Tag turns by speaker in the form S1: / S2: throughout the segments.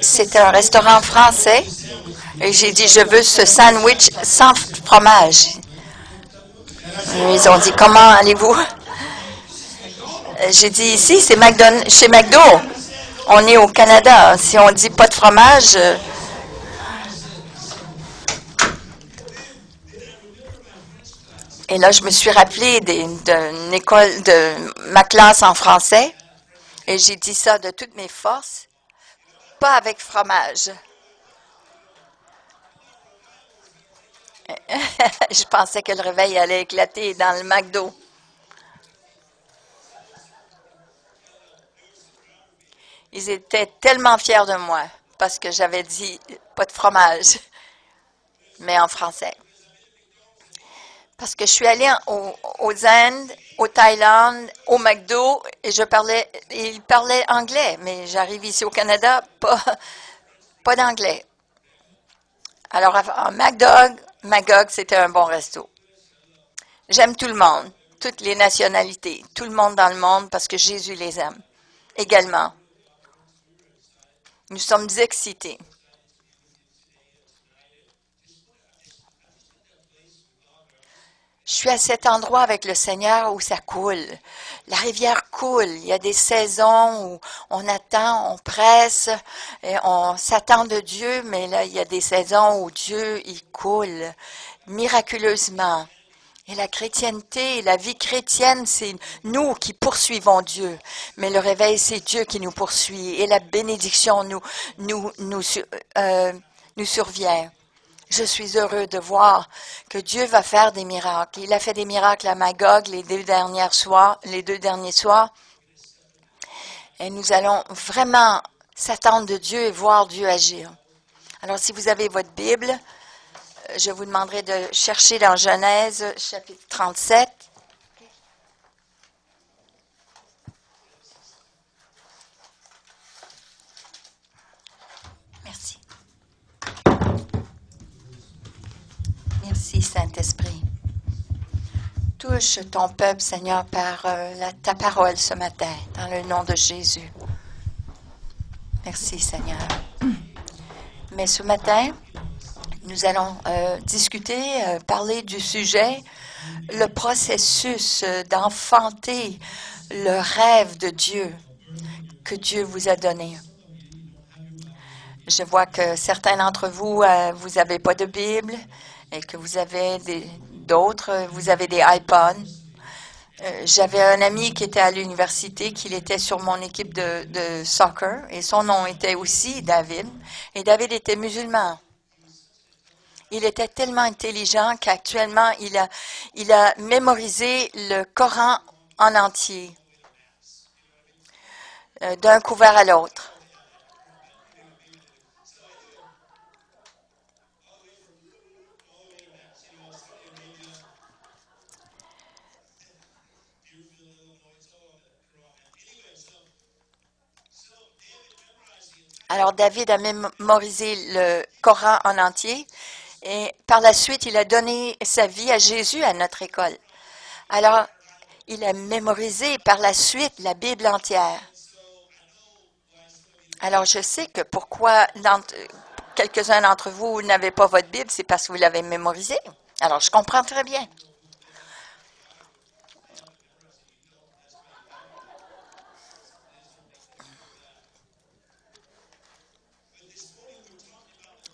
S1: C'était un restaurant français et j'ai dit, je veux ce sandwich sans fromage. Ils ont dit, comment allez-vous? J'ai dit, ici, c'est chez McDo. On est au Canada. Si on dit pas de fromage, et là, je me suis rappelé d'une école de ma classe en français et j'ai dit ça de toutes mes forces, pas avec fromage. Je pensais que le réveil allait éclater dans le McDo. Ils étaient tellement fiers de moi parce que j'avais dit pas de fromage, mais en français. Parce que je suis allée aux Indes, au Thaïlande, au McDo, et ils parlaient anglais, mais j'arrive ici au Canada, pas d'anglais. Alors, à Magog, c'était un bon resto. J'aime tout le monde, toutes les nationalités, tout le monde dans le monde, parce que Jésus les aime également. Nous sommes excités. Je suis à cet endroit avec le Seigneur où ça coule. La rivière coule. Il y a des saisons où on attend, on presse, et on s'attend de Dieu, mais là, il y a des saisons où Dieu, il coule miraculeusement. Et la chrétienté, la vie chrétienne, c'est nous qui poursuivons Dieu. Mais le réveil, c'est Dieu qui nous poursuit. Et la bénédiction nous survient. Je suis heureux de voir que Dieu va faire des miracles. Il a fait des miracles à Magog les deux derniers soirs. Et nous allons vraiment s'attendre de Dieu et voir Dieu agir. Alors, si vous avez votre Bible, je vous demanderai de chercher dans Genèse, chapitre 37. Merci. Merci, Saint-Esprit. Touche ton peuple, Seigneur, par ta parole ce matin, dans le nom de Jésus. Merci, Seigneur. Mais ce matin, nous allons parler du sujet, le processus d'enfanter le rêve de Dieu que Dieu vous a donné. Je vois que certains d'entre vous, vous n'avez pas de Bible et que vous avez vous avez des iPods. J'avais un ami qui était à l'université, qui était sur mon équipe de soccer, et son nom était aussi David. Et David était musulman. Il était tellement intelligent qu'actuellement, il a mémorisé le Coran en entier, d'un couvert à l'autre. Alors, David a mémorisé le Coran en entier et par la suite, il a donné sa vie à Jésus à notre école. Alors, il a mémorisé par la suite la Bible entière. Alors, je sais que pourquoi quelques-uns d'entre vous n'avez pas votre Bible, c'est parce que vous l'avez mémorisée. Alors, je comprends très bien.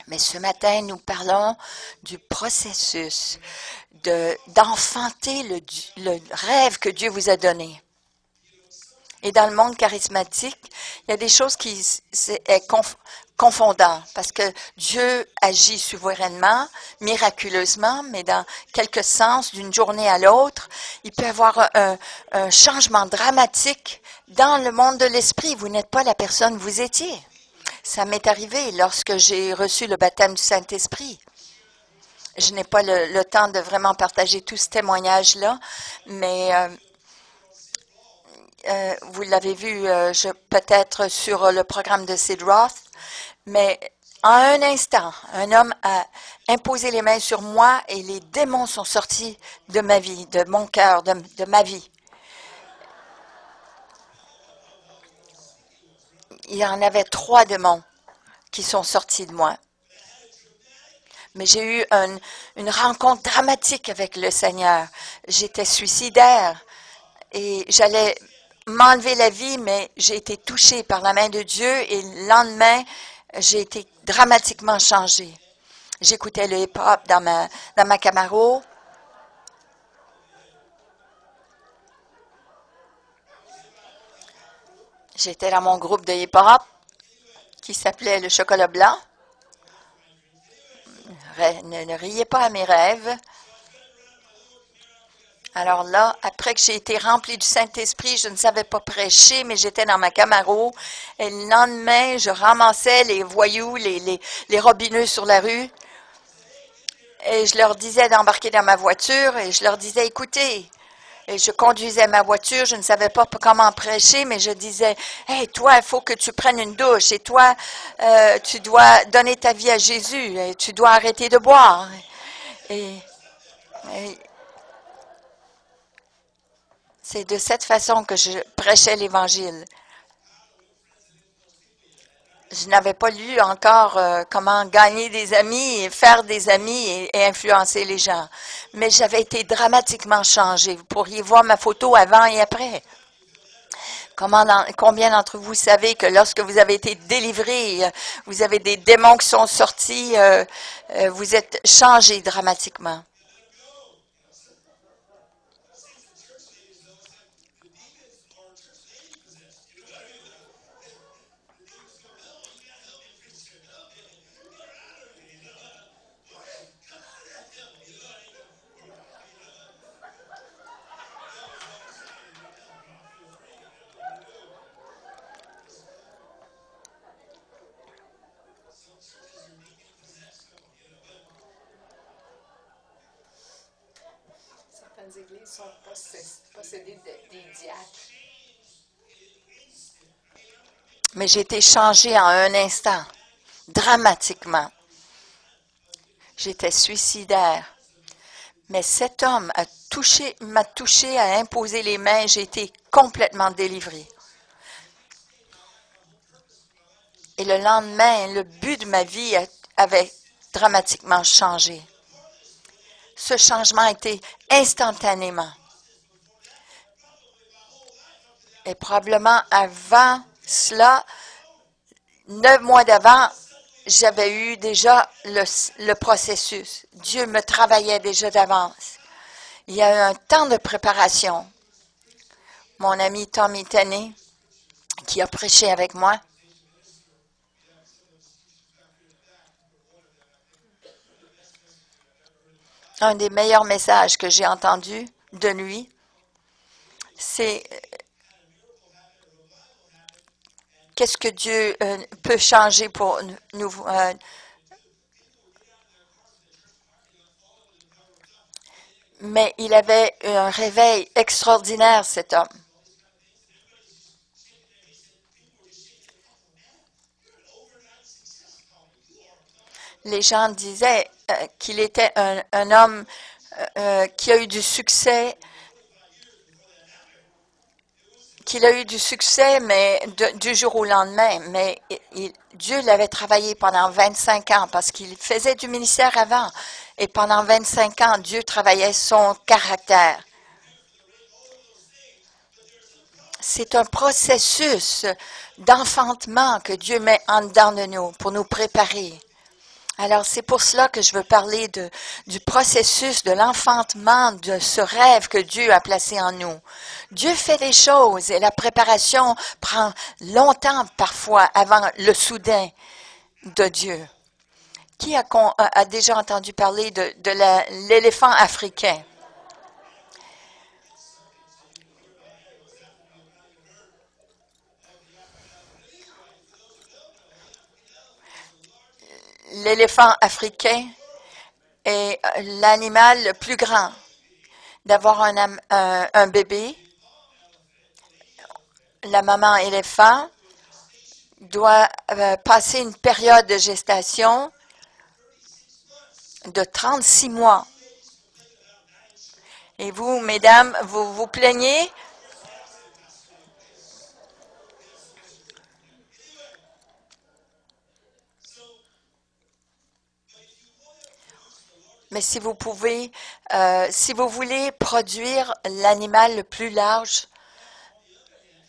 S1: Mais ce matin, nous parlons du processus d'enfanter le rêve que Dieu vous a donné. Et dans le monde charismatique, il y a des choses qui sont confondantes parce que Dieu agit souverainement, miraculeusement, mais dans quelque sens, d'une journée à l'autre, il peut y avoir un changement dramatique dans le monde de l'esprit. Vous n'êtes pas la personne que vous étiez. Ça m'est arrivé lorsque j'ai reçu le baptême du Saint-Esprit. Je n'ai pas le temps de vraiment partager tout ce témoignage-là, mais vous l'avez vu peut-être sur le programme de Sid Roth, mais en un instant, un homme a imposé les mains sur moi et les démons sont sortis de ma vie, de mon cœur, de ma vie. Il y en avait 3 démons qui sont sortis de moi. Mais j'ai eu une rencontre dramatique avec le Seigneur. J'étais suicidaire et j'allais m'enlever la vie, mais j'ai été touchée par la main de Dieu et le lendemain, j'ai été dramatiquement changée. J'écoutais le hip-hop dans ma Camaro. J'étais dans mon groupe de hip-hop qui s'appelait le Chocolat Blanc. Ne riez pas à mes rêves. Alors là, après que j'ai été remplie du Saint-Esprit, je ne savais pas prêcher, mais j'étais dans ma Camaro. Et le lendemain, je ramassais les voyous, les robineux sur la rue. Et je leur disais d'embarquer dans ma voiture et je leur disais, écoutez, et je conduisais ma voiture, je ne savais pas comment prêcher, mais je disais, hey, toi, il faut que tu prennes une douche et toi, tu dois donner ta vie à Jésus et tu dois arrêter de boire. Et c'est de cette façon que je prêchais l'Évangile. Je n'avais pas lu encore comment gagner des amis et faire des amis et influencer les gens. Mais j'avais été dramatiquement changée. Vous pourriez voir ma photo avant et après. Combien d'entre vous savez que lorsque vous avez été délivré, vous avez des démons qui sont sortis, vous êtes changé dramatiquement. Certaines églises sont possédées des diacres. Mais j'ai été changée en un instant, dramatiquement. J'étais suicidaire. Mais cet homme m'a touché, a imposé les mains, j'ai été complètement délivrée. Et le lendemain, le but de ma vie avait dramatiquement changé. Ce changement a été instantanément. Et probablement avant cela, 9 mois d'avant, j'avais eu déjà le processus. Dieu me travaillait déjà d'avance. Il y a eu un temps de préparation. Mon ami Tommy Tenney, qui a prêché avec moi, un des meilleurs messages que j'ai entendus de lui, c'est qu'est-ce que Dieu peut changer pour nous. Mais il avait un réveil extraordinaire, cet homme. Les gens disaient qu'il était un homme qui a eu du succès, mais du jour au lendemain. Mais Dieu l'avait travaillé pendant 25 ans parce qu'il faisait du ministère avant. Et pendant 25 ans, Dieu travaillait son caractère. C'est un processus d'enfantement que Dieu met en dedans de nous pour nous préparer. Alors, c'est pour cela que je veux parler du processus de l'enfantement de ce rêve que Dieu a placé en nous. Dieu fait des choses et la préparation prend longtemps parfois avant le soudain de Dieu. Qui a déjà entendu parler de l'éléphant africain? L'éléphant africain est l'animal le plus grand. D'avoir un bébé, la maman éléphant doit passer une période de gestation de 36 mois. Et vous, mesdames, vous vous plaignez? Mais si vous pouvez, si vous voulez produire l'animal le plus large,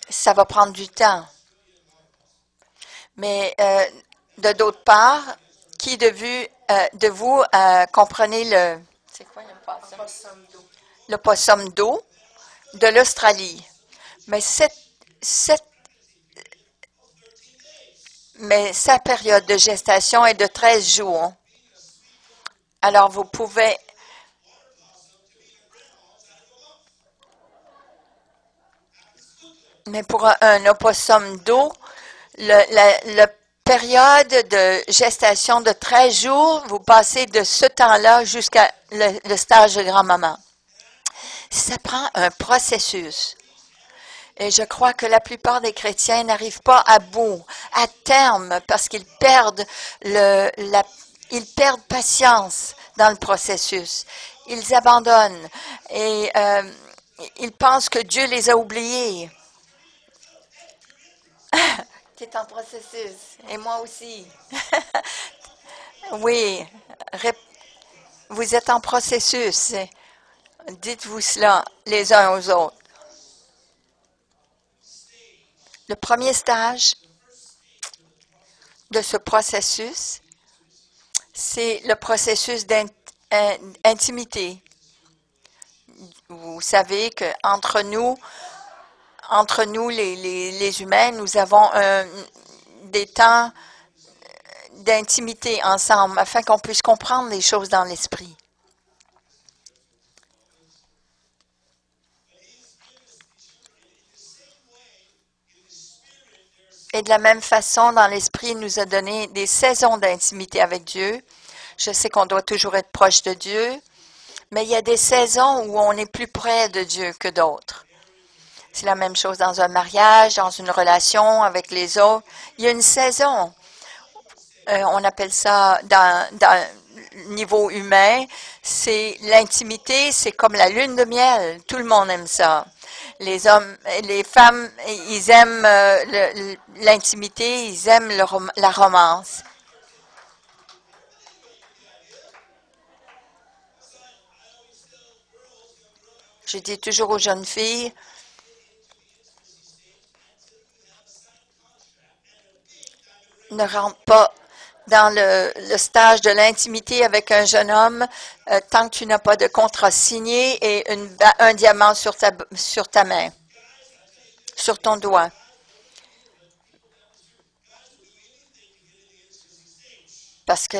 S1: ça va prendre du temps. Mais de d'autre part, qui de vous comprenez c'est quoi le possum? Le possum d'eau de l'Australie. Mais mais sa période de gestation est de 13 jours. Alors vous pouvez mais pour un opossum d'eau, la période de gestation de 13 jours, vous passez de ce temps-là jusqu'à le stage de grand-maman. Ça prend un processus. Et je crois que la plupart des chrétiens n'arrivent pas à bout, à terme, parce qu'ils perdent ils perdent patience dans le processus. Ils abandonnent et ils pensent que Dieu les a oubliés. Tu es en processus. Et moi aussi. Oui. Vous êtes en processus. Dites-vous cela les uns aux autres. Le premier stage de ce processus, c'est le processus d'intimité. Vous savez qu'entre nous, les humains, nous avons des temps d'intimité ensemble afin qu'on puisse comprendre les choses dans l'esprit. Et de la même façon, dans l'esprit, il nous a donné des saisons d'intimité avec Dieu. Je sais qu'on doit toujours être proche de Dieu, mais il y a des saisons où on est plus près de Dieu que d'autres. C'est la même chose dans un mariage, dans une relation avec les autres. Il y a une saison. On appelle ça dans le niveau humain, c'est l'intimité, c'est comme la lune de miel. Tout le monde aime ça. Les hommes, les femmes, ils aiment l'intimité, ils aiment la romance. Je dis toujours aux jeunes filles, ne rentre pas dans le stage de l'intimité avec un jeune homme tant que tu n'as pas de contrat signé et un diamant sur ta main, sur ton doigt. Parce que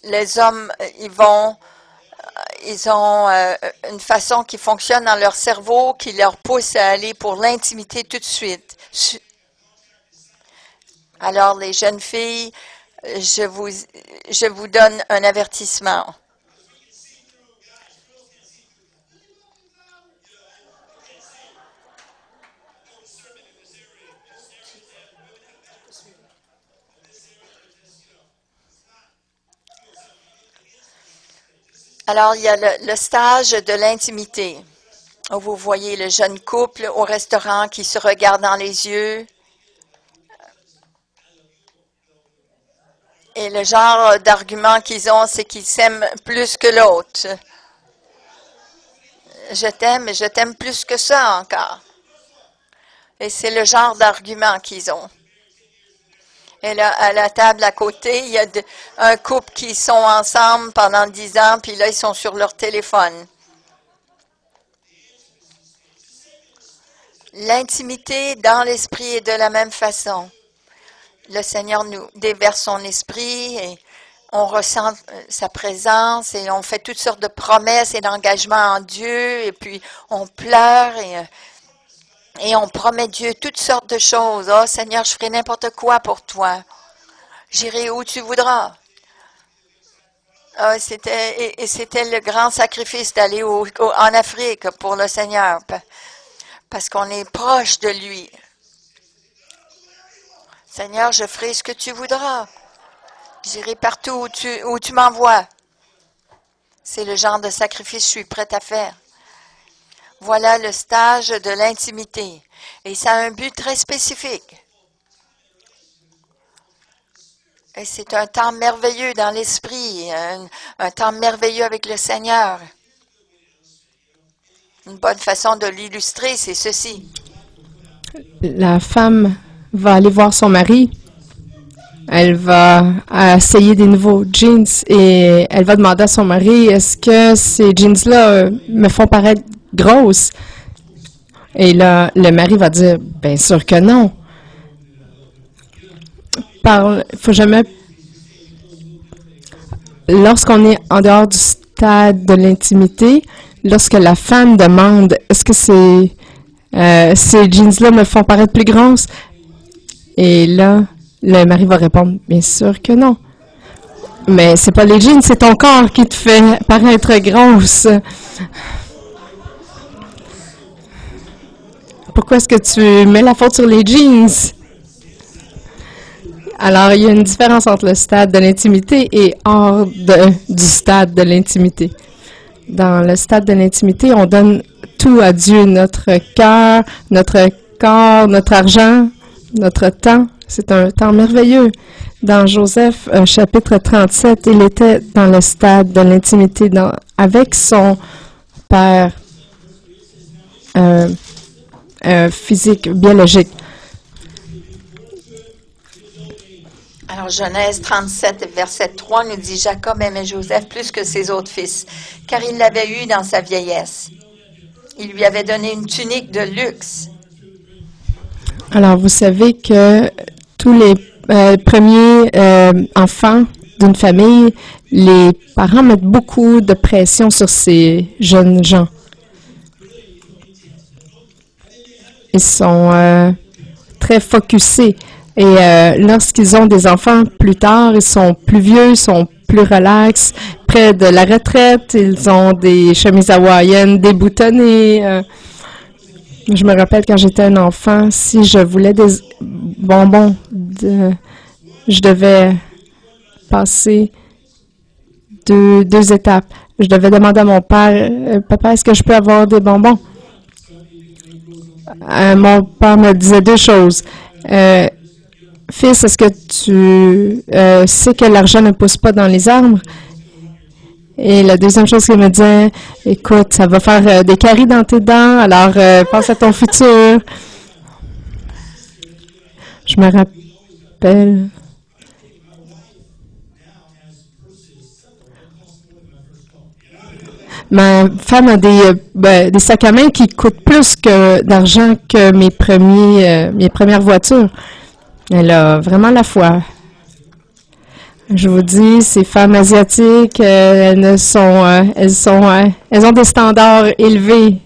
S1: les hommes, ils ont une façon qui fonctionne dans leur cerveau qui leur pousse à aller pour l'intimité tout de suite. Alors, les jeunes filles, je vous donne un avertissement. Alors, il y a le stage de l'intimité, où vous voyez le jeune couple au restaurant qui se regarde dans les yeux. Et le genre d'argument qu'ils ont, c'est qu'ils s'aiment plus que l'autre. Je t'aime, mais je t'aime plus que ça encore. Et c'est le genre d'argument qu'ils ont. Et là, à la table à côté, il y a un couple qui sont ensemble pendant 10 ans, puis là, ils sont sur leur téléphone. L'intimité dans l'esprit est de la même façon. Le Seigneur nous déverse son esprit et on ressent sa présence et on fait toutes sortes de promesses et d'engagements en Dieu et puis on pleure et on promet Dieu toutes sortes de choses. Oh Seigneur, je ferai n'importe quoi pour toi. J'irai où tu voudras. C'était le grand sacrifice d'aller en Afrique pour le Seigneur parce qu'on est proche de lui. Seigneur, je ferai ce que tu voudras. J'irai partout où tu m'envoies. C'est le genre de sacrifice que je suis prête à faire. Voilà le stage de l'intimité. Et ça a un but très spécifique. Et c'est un temps merveilleux dans l'esprit, un temps merveilleux avec le Seigneur. Une bonne façon de l'illustrer, c'est ceci.
S2: La femme va aller voir son mari. Elle va essayer des nouveaux jeans et elle va demander à son mari, est-ce que ces jeans-là me font paraître grosse? Et là, le mari va dire, bien sûr que non. Faut jamais... Lorsqu'on est en dehors du stade de l'intimité, lorsque la femme demande, est-ce que ces jeans-là me font paraître plus grosses? Et là, le mari va répondre, bien sûr que non. Mais c'est pas les jeans, c'est ton corps qui te fait paraître grosse. Pourquoi est-ce que tu mets la faute sur les jeans? Alors, il y a une différence entre le stade de l'intimité et hors du stade de l'intimité. Dans le stade de l'intimité, on donne tout à Dieu, notre cœur, notre corps, notre argent, notre temps. C'est un temps merveilleux. Dans Joseph, chapitre 37, il était dans le stade de l'intimité avec son père physique, biologique.
S1: Alors, Genèse 37, verset 3 nous dit, Jacob aimait Joseph plus que ses autres fils, car il l'avait eu dans sa vieillesse. Il lui avait donné une tunique de luxe.
S2: Alors, vous savez que tous les premiers enfants d'une famille, les parents mettent beaucoup de pression sur ces jeunes gens. Ils sont très focusés. Et lorsqu'ils ont des enfants plus tard, ils sont plus vieux, ils sont plus relax. Près de la retraite, ils ont des chemises hawaïennes déboutonnées. Je me rappelle quand j'étais un enfant, si je voulais des bonbons, je devais passer deux étapes. Je devais demander à mon père, Papa, est-ce que je peux avoir des bonbons? Mon père me disait deux choses. Fils, est-ce que tu sais que l'argent ne pousse pas dans les arbres? Et la deuxième chose qu'il me disait, écoute, ça va faire des caries dans tes dents, alors pense à ton futur. Je me rappelle. Ma femme a des sacs à main qui coûtent plus d'argent que mes premières voitures. Elle a vraiment la foi. Je vous dis, ces femmes asiatiques, elles ont des standards élevés.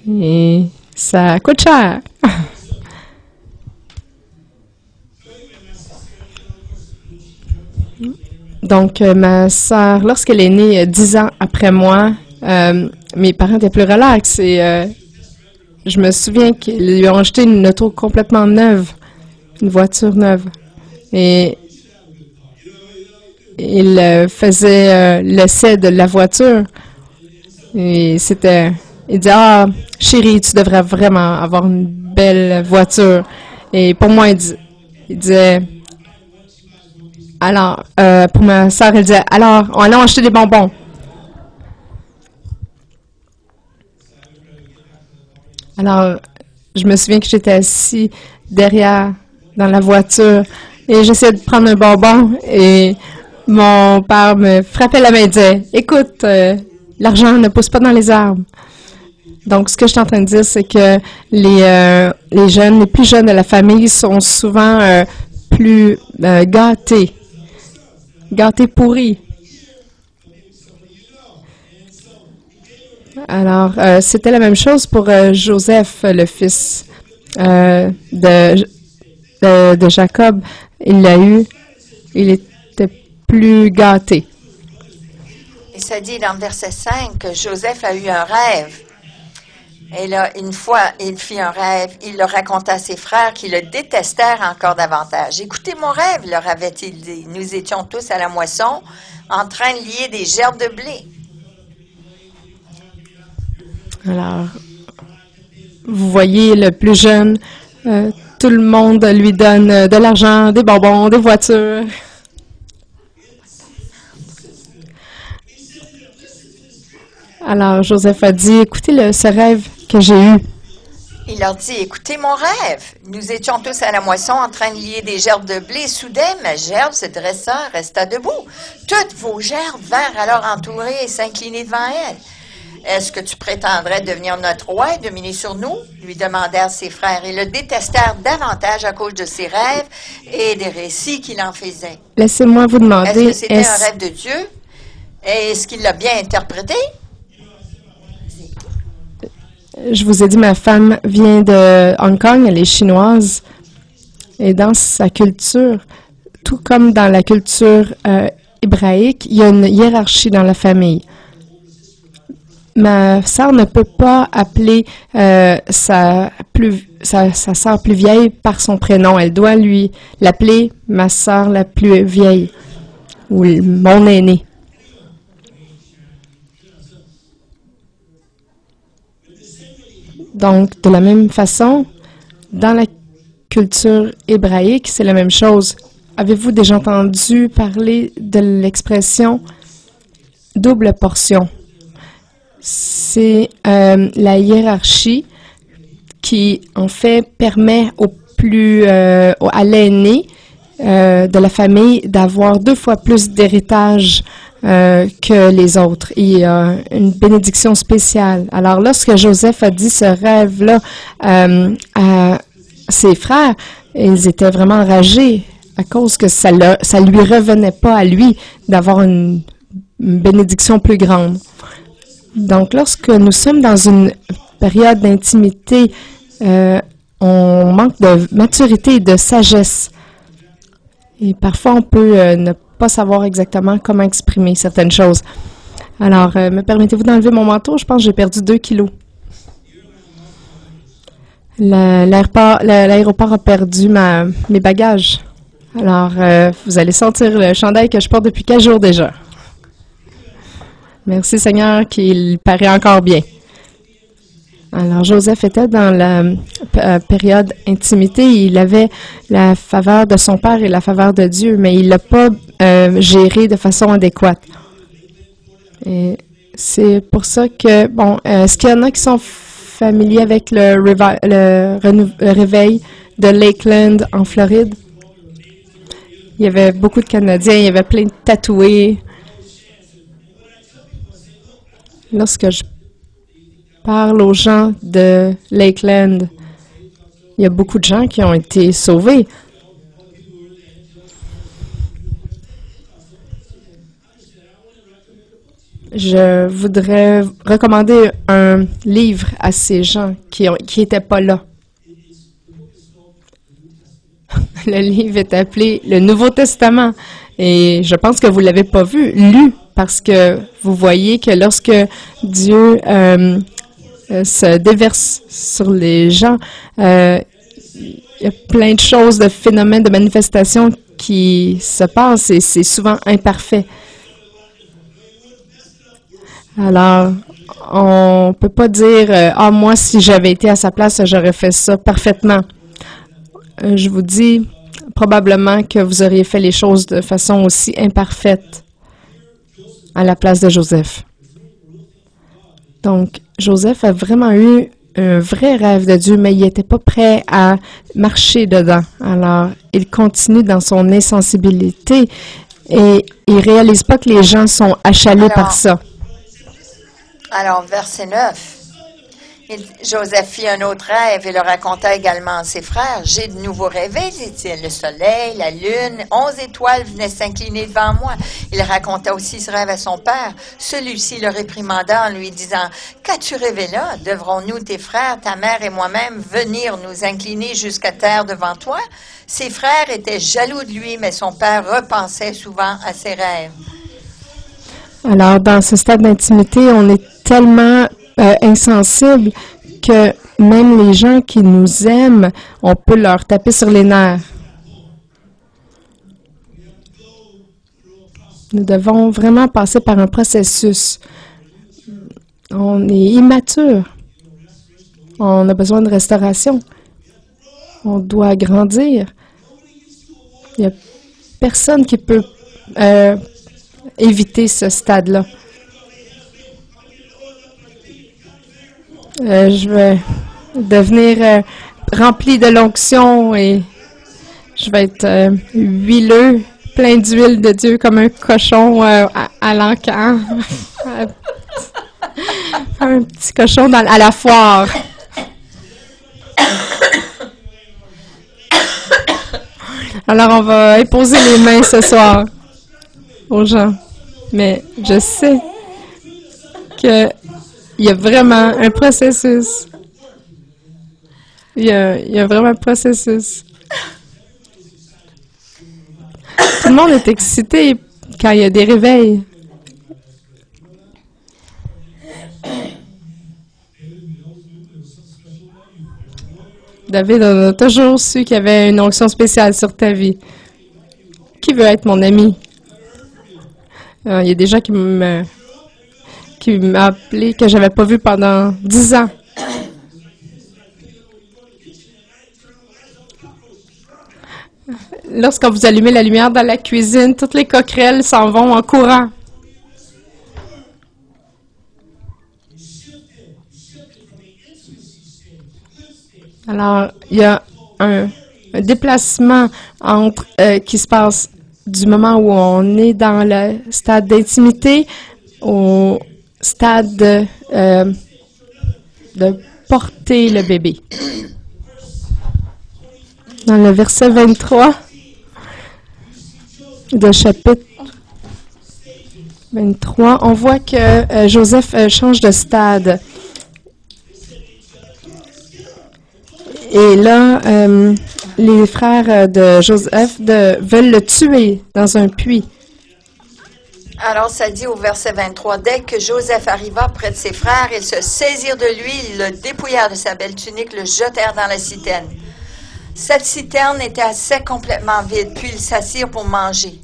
S2: Et ça coûte cher. Donc, ma sœur, lorsqu'elle est née 10 ans après moi, mes parents étaient plus relax et je me souviens qu'ils lui ont acheté une auto complètement neuve, une voiture neuve. Et il faisait l'essai de la voiture. Et il disait, ah, chérie, tu devrais vraiment avoir une belle voiture. Et pour moi, il disait, alors, pour ma soeur, elle disait, alors, allons acheter des bonbons. Alors, je me souviens que j'étais assis derrière dans la voiture et j'essayais de prendre un bonbon et mon père me frappait la main et disait, écoute, l'argent ne pousse pas dans les arbres. Donc, ce que je suis en train de dire, c'est que les plus jeunes de la famille sont souvent plus gâtés pourris. Alors, c'était la même chose pour Joseph, le fils de Jacob. Il était plus gâté.
S1: Et ça dit dans le verset 5 que Joseph a eu un rêve. Et là, une fois, il fit un rêve. Il le raconta à ses frères qui le détestèrent encore davantage. « Écoutez mon rêve, leur avait-il dit. Nous étions tous à la moisson, en train de lier des gerbes de blé. »
S2: Alors, vous voyez, le plus jeune, tout le monde lui donne de l'argent, des bonbons, des voitures. Alors, Joseph a dit, écoutez ce rêve que j'ai eu.
S1: Il leur dit, écoutez mon rêve. Nous étions tous à la moisson en train de lier des gerbes de blé. Soudain, ma gerbe se dressa, resta debout. Toutes vos gerbes vinrent alors entourer et s'incliner devant elle. Est-ce que tu prétendrais devenir notre roi et dominer sur nous? Lui demandèrent ses frères et le détestèrent davantage à cause de ses rêves et des récits qu'il en faisait.
S2: Laissez-moi vous demander,
S1: est-ce que c'était un rêve de Dieu? Est-ce qu'il l'a bien interprété?
S2: Je vous ai dit, ma femme vient de Hong Kong, elle est chinoise. Et dans sa culture, tout comme dans la culture hébraïque, il y a une hiérarchie dans la famille. Ma sœur ne peut pas appeler sa sœur plus vieille par son prénom. Elle doit lui l'appeler ma sœur la plus vieille ou mon aîné. Donc, de la même façon, dans la culture hébraïque, c'est la même chose. Avez-vous déjà entendu parler de l'expression double portion? C'est la hiérarchie qui, en fait, permet à l'aîné de la famille d'avoir 2 fois plus d'héritage que les autres. Il y a une bénédiction spéciale. Alors, lorsque Joseph a dit ce rêve-là à ses frères, ils étaient vraiment enragés à cause que ça lui revenait pas à lui d'avoir une bénédiction plus grande. Donc, lorsque nous sommes dans une période d'intimité, on manque de maturité et de sagesse. Et parfois, on peut ne pas savoir exactement comment exprimer certaines choses. Alors, me permettez-vous d'enlever mon manteau? Je pense que j'ai perdu 2 kilos. L'aéroport a perdu mes bagages. Alors, vous allez sentir le chandail que je porte depuis 4 jours déjà. Merci Seigneur qu'il paraît encore bien. Alors, Joseph était dans la période intimité. Il avait la faveur de son père et la faveur de Dieu, mais il ne l'a pas géré de façon adéquate. Et c'est pour ça que, bon, est-ce qu'il y en a qui sont familiers avec le réveil de Lakeland en Floride? Il y avait beaucoup de Canadiens, il y avait plein de tatoués. Lorsque je parle aux gens de Lakeland, il y a beaucoup de gens qui ont été sauvés. Je voudrais recommander un livre à ces gens qui n'étaient pas là. Le livre est appelé Le Nouveau Testament et je pense que vous ne l'avez pas lu parce que vous voyez que lorsque Dieu se déverse sur les gens, il y a plein de choses, de phénomènes, de manifestations qui se passent et c'est souvent imparfait. Alors, on ne peut pas dire « Ah, moi, si j'avais été à sa place, j'aurais fait ça parfaitement. » Je vous dis probablement que vous auriez fait les choses de façon aussi imparfaite à la place de Joseph. Donc, Joseph a vraiment eu un vrai rêve de Dieu, mais il n'était pas prêt à marcher dedans. Alors, il continue dans son insensibilité et il ne réalise pas que les gens sont achalés par ça.
S1: Alors, verset 9. Joseph fit un autre rêve et le raconta également à ses frères. « J'ai de nouveau rêvé, dit-il. Le soleil, la lune, 11 étoiles venaient s'incliner devant moi. » Il raconta aussi ce rêve à son père. Celui-ci le réprimanda en lui disant, « Qu'as-tu rêvé là? Devrons-nous, tes frères, ta mère et moi-même, venir nous incliner jusqu'à terre devant toi? » Ses frères étaient jaloux de lui, mais son père repensait souvent à ses rêves.
S2: Alors, dans ce stade d'intimité, on est tellement insensible que même les gens qui nous aiment, on peut leur taper sur les nerfs. Nous devons vraiment passer par un processus. On est immature. On a besoin de restauration. On doit grandir. Il n'y a personne qui peut éviter ce stade-là. Je vais devenir rempli de l'onction et je vais être huileux, plein d'huile de Dieu comme un cochon à l'encan. Un petit cochon à la foire. Alors, on va imposer les mains ce soir aux gens. Mais je sais qu'il y a vraiment un processus. Il y a vraiment un processus. Tout le monde est excité quand il y a des réveils. David, on a toujours su qu'il y avait une onction spéciale sur ta vie. Qui veut être mon ami? Il y a des gens qui m'ont appelé que j'avais pas vu pendant 10 ans. Lorsque vous allumez la lumière dans la cuisine, toutes les coquerelles s'en vont en courant. Alors, il y a un déplacement qui se passe du moment où on est dans le stade d'intimité au stade de porter le bébé. Dans le verset 23 de chapitre 23, on voit que Joseph change de stade. Et là, les frères de Joseph veulent le tuer dans un puits.
S1: Alors, ça dit au verset 23, « Dès que Joseph arriva près de ses frères, ils se saisirent de lui, ils le dépouillèrent de sa belle tunique, le jetèrent dans la citerne. Cette citerne était assez complètement vide, puis ils s'assirent pour manger.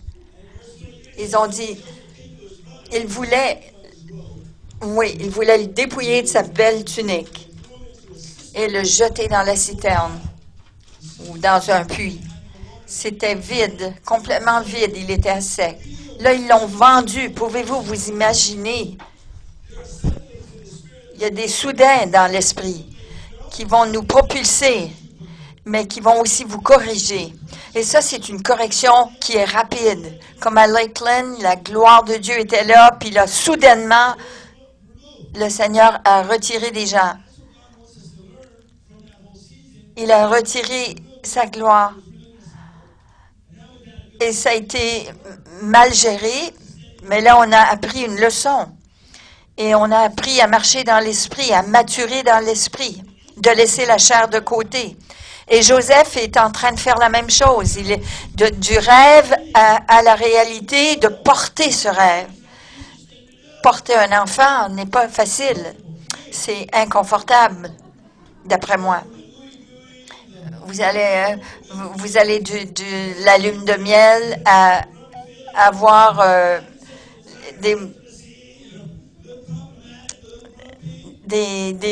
S1: Ils ont dit, ils voulaient le dépouiller de sa belle tunique et le jeter dans la citerne ou dans un puits. C'était vide, complètement vide, il était à sec. Là, ils l'ont vendu. Pouvez-vous vous imaginer? Il y a des soudains dans l'esprit qui vont nous propulser, mais qui vont aussi vous corriger. Et ça, c'est une correction qui est rapide. Comme à Lakeland, la gloire de Dieu était là, puis là, soudainement, le Seigneur a retiré des gens. Il a retiré sa gloire. Et ça a été mal géré, mais là, on a appris une leçon. Et on a appris à marcher dans l'esprit, à maturer dans l'esprit, de laisser la chair de côté. Et Joseph est en train de faire la même chose. Il est du rêve à la réalité, de porter ce rêve. Porter un enfant n'est pas facile. C'est inconfortable, d'après moi. Vous allez de la lune de miel à avoir des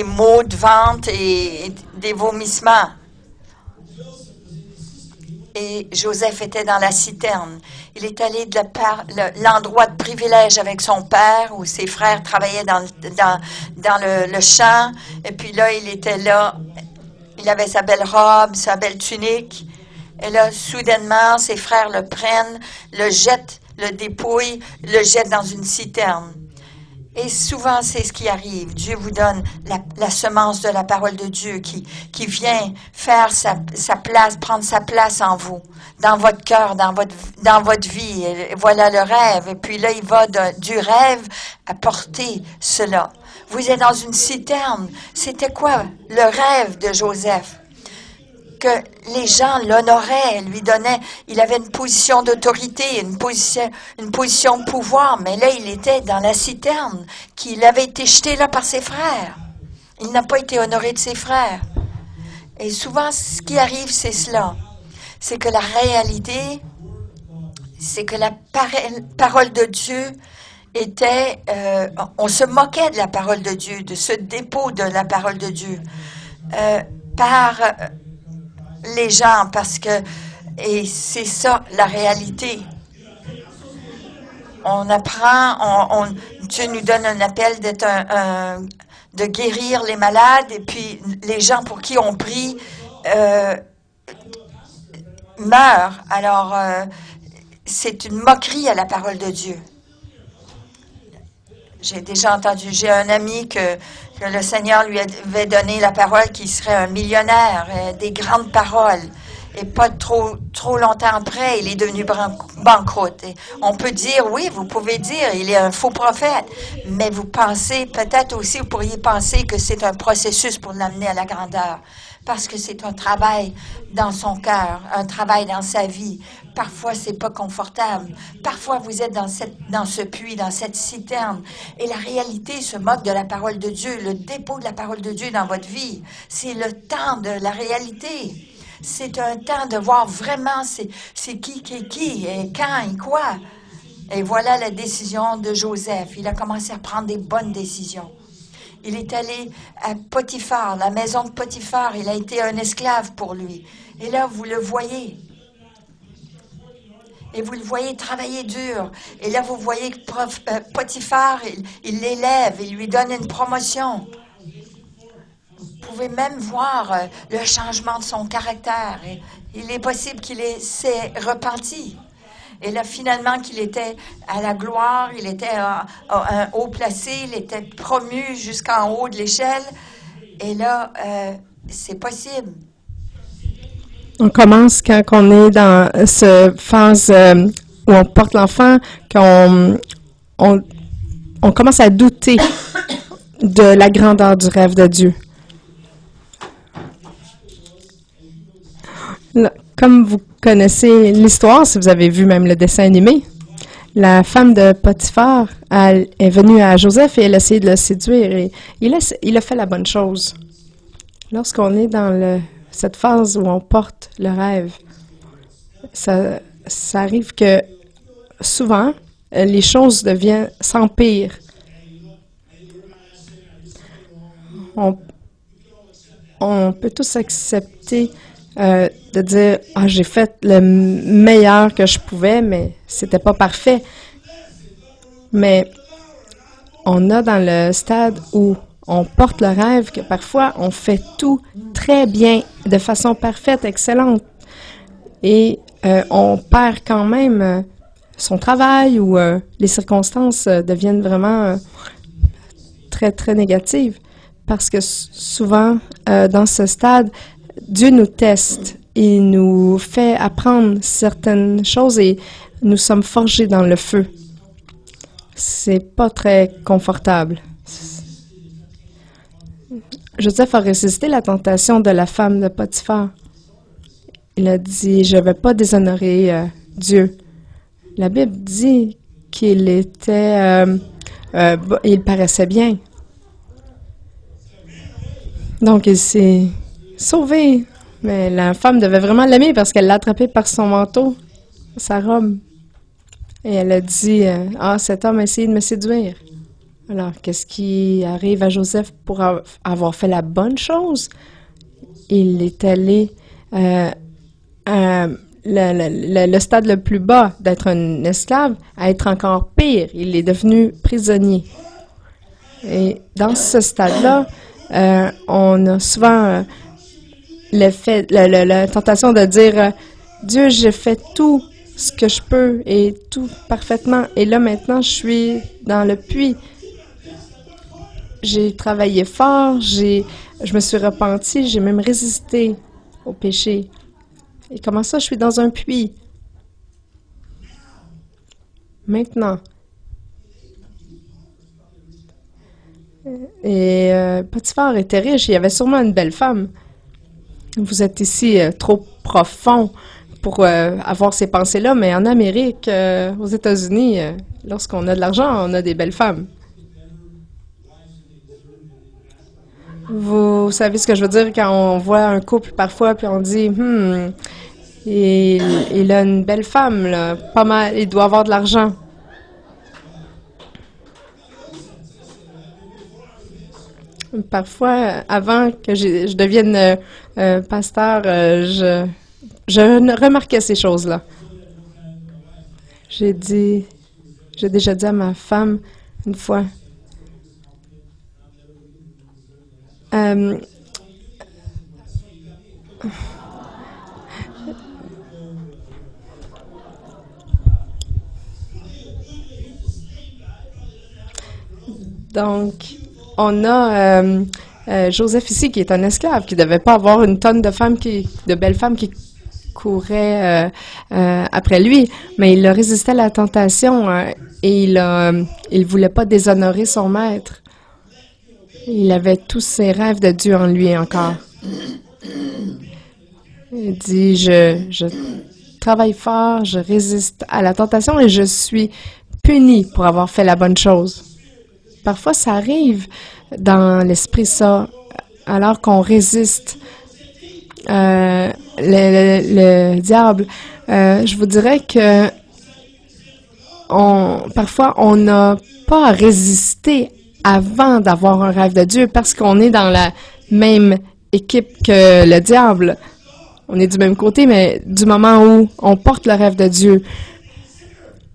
S1: maux de ventre et des vomissements. Et Joseph était dans la citerne. Il est allé de l'endroit de privilège avec son père, où ses frères travaillaient dans le champ. Et puis là, il était là. Il avait sa belle robe, sa belle tunique. Et là, soudainement, ses frères le prennent, le jettent, le dépouillent, le jettent dans une citerne. Et souvent, c'est ce qui arrive. Dieu vous donne la semence de la parole de Dieu qui vient faire sa place, prendre sa place en vous, dans votre cœur, dans votre vie. Et voilà le rêve. Et puis là, il va du rêve à porter cela. Vous êtes dans une citerne. C'était quoi le rêve de Joseph? Que les gens l'honoraient, lui donnaient, il avait une position d'autorité, une position de pouvoir, mais là, il était dans la citerne, qu'il avait été jeté là par ses frères. Il n'a pas été honoré de ses frères. Et souvent, ce qui arrive, c'est cela. C'est que la réalité, c'est que la parole de Dieu était, on se moquait de la parole de Dieu, de ce dépôt de la parole de Dieu, par les gens, parce que, et c'est ça la réalité. On apprend, Dieu nous donne un appel d'être de guérir les malades, et puis les gens pour qui on prie meurent. Alors, c'est une moquerie à la parole de Dieu. J'ai déjà entendu, j'ai un ami que le Seigneur lui avait donné la parole qu'il serait un millionnaire, des grandes paroles. Et pas trop longtemps après, il est devenu banqueroute. Et on peut dire, oui, vous pouvez dire, il est un faux prophète, mais vous pensez, peut-être aussi, vous pourriez penser que c'est un processus pour l'amener à la grandeur. Parce que c'est un travail dans son cœur, un travail dans sa vie. Parfois, c'est pas confortable. Parfois, vous êtes dans ce puits, dans cette citerne. Et la réalité se moque de la parole de Dieu. Le dépôt de la parole de Dieu dans votre vie, c'est le temps de la réalité. C'est un temps de voir vraiment c'est qui, et quand, et quoi. Et voilà la décision de Joseph. Il a commencé à prendre des bonnes décisions. Il est allé à Potiphar, la maison de Potiphar. Il a été un esclave pour lui. Et là, vous le voyez. Et vous le voyez travailler dur. Et là, vous voyez que Potiphar, il l'élève, il lui donne une promotion. Vous pouvez même voir le changement de son caractère. Et il est possible qu'il s'est repenti. Et là, finalement, qu'il était à la gloire, il était un haut placé, il était promu jusqu'en haut de l'échelle. Et là, c'est possible.
S2: On commence quand on est dans cette phase où on porte l'enfant, qu'on on commence à douter de la grandeur du rêve de Dieu. Là, comme vous connaissez l'histoire, si vous avez vu même le dessin animé, la femme de Potiphar est venue à Joseph et elle a essayé de le séduire. Et il a fait la bonne chose. Lorsqu'on est dans cette phase où on porte le rêve, ça arrive que souvent, les choses s'empirent. On peut tous accepter de dire « Ah, j'ai fait le meilleur que je pouvais, mais c'était pas parfait. » Mais on a dans le stade où on porte le rêve que parfois on fait tout très bien, de façon parfaite, excellente. Et on perd quand même son travail ou les circonstances deviennent vraiment très, très négatives. Parce que souvent, dans ce stade, Dieu nous teste, il nous fait apprendre certaines choses et nous sommes forgés dans le feu. C'est pas très confortable. Joseph a résisté la tentation de la femme de Potiphar. Il a dit, je ne vais pas déshonorer Dieu. La Bible dit qu'il il paraissait bien. Donc, il s'est sauvé. Mais la femme devait vraiment l'aimer parce qu'elle l'a attrapé par son manteau, sa robe. Et elle a dit, « Ah, cet homme a essayé de me séduire. » Alors, qu'est-ce qui arrive à Joseph pour avoir fait la bonne chose? Il est allé le stade le plus bas d'être un esclave à être encore pire. Il est devenu prisonnier. Et dans ce stade-là, on a souvent la tentation de dire Dieu, j'ai fait tout ce que je peux et tout parfaitement. Et là, maintenant, je suis dans le puits. J'ai travaillé fort, je me suis repentie, j'ai même résisté au péché. Et comment ça, je suis dans un puits? Maintenant. Et Potiphar était riche, il y avait sûrement une belle femme. Vous êtes ici trop profond pour avoir ces pensées-là, mais en Amérique, aux États-Unis, lorsqu'on a de l'argent, on a des belles femmes. Vous savez ce que je veux dire quand on voit un couple parfois, puis on dit il a une belle femme, là, pas mal, il doit avoir de l'argent. Parfois, avant que je devienne pasteur, je remarquais ces choses-là. J'ai déjà dit à ma femme une fois, Euh, donc, on a Joseph ici qui est un esclave, qui devait pas avoir une tonne de belles femmes qui couraient après lui, mais il a résisté à la tentation et il voulait pas déshonorer son maître. Il avait tous ses rêves de Dieu en lui encore. Il dit, je travaille fort, je résiste à la tentation et je suis puni pour avoir fait la bonne chose. Parfois, ça arrive dans l'esprit, ça, alors qu'on résiste le diable. Je vous dirais que parfois, on n'a pas à résister avant d'avoir un rêve de Dieu parce qu'on est dans la même équipe que le diable. On est du même côté, mais du moment où on porte le rêve de Dieu,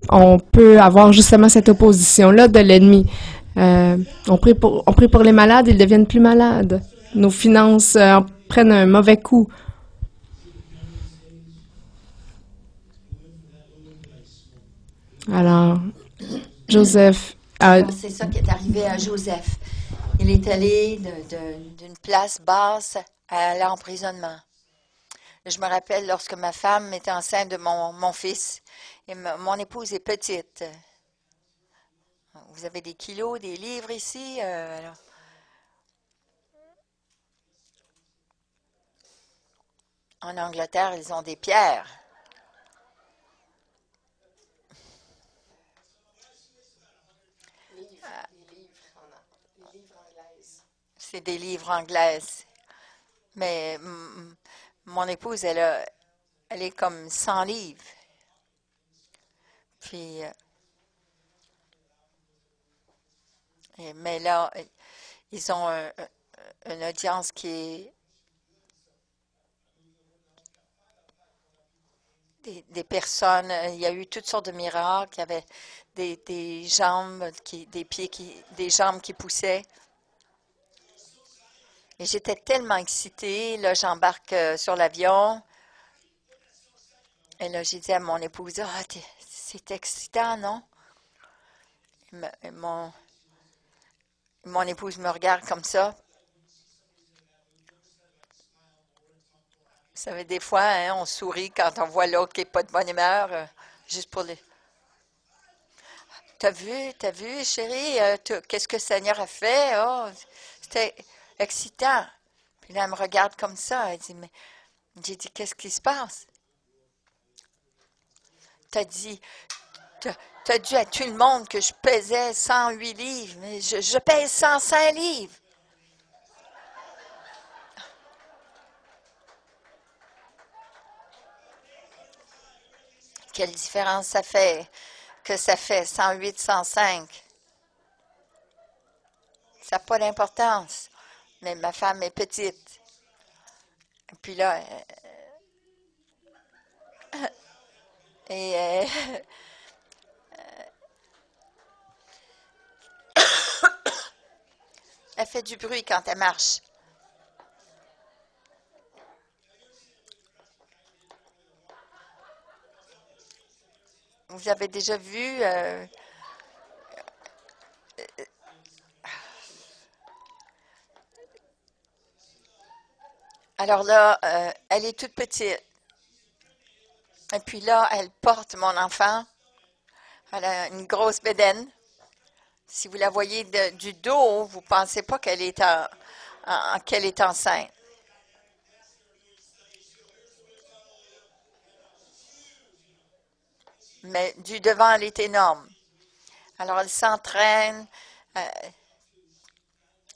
S2: on peut avoir justement cette opposition-là de l'ennemi. On prie pour les malades, ils deviennent plus malades. Nos finances prennent un mauvais coup. Alors, Joseph
S1: Alors, c'est ça qui est arrivé à Joseph. Il est allé d'une place basse à l'emprisonnement. Je me rappelle lorsque ma femme était enceinte de mon fils, et mon épouse est petite. Vous avez des kilos, des livres ici. Alors. En Angleterre, ils ont des pierres. C'est des livres anglaises. Mais mon épouse, elle est comme 100 livres. Puis, mais là, ils ont une audience qui est des personnes. Il y a eu toutes sortes de miracles. Il y avait des jambes, des pieds, des jambes qui poussaient. Et j'étais tellement excitée. Là, j'embarque sur l'avion. Et là, j'ai dit à mon épouse, ah, c'est excitant, non? Et mon épouse me regarde comme ça. Vous savez, des fois, hein, on sourit quand on voit l'autre qui n'est pas de bonne humeur, juste pour les... T'as vu, chérie, qu'est-ce que le Seigneur a fait? Oh, c'était excitant. Puis là, elle me regarde comme ça. Elle dit, mais j'ai dit, qu'est-ce qui se passe? T'as dit, t'as dit à tout le monde que je pesais 108 livres, mais je pèse 105 livres. Quelle différence ça fait que ça fait 108, 105? Ça n'a pas d'importance. Mais ma femme est petite. Et puis là, et elle fait du bruit quand elle marche. Vous avez déjà vu alors là, elle est toute petite. Et puis là, elle porte mon enfant. Elle a une grosse bédaine. Si vous la voyez du dos, vous ne pensez pas qu'elle est qu'elle est enceinte. Mais du devant, elle est énorme. Alors, elle s'entraîne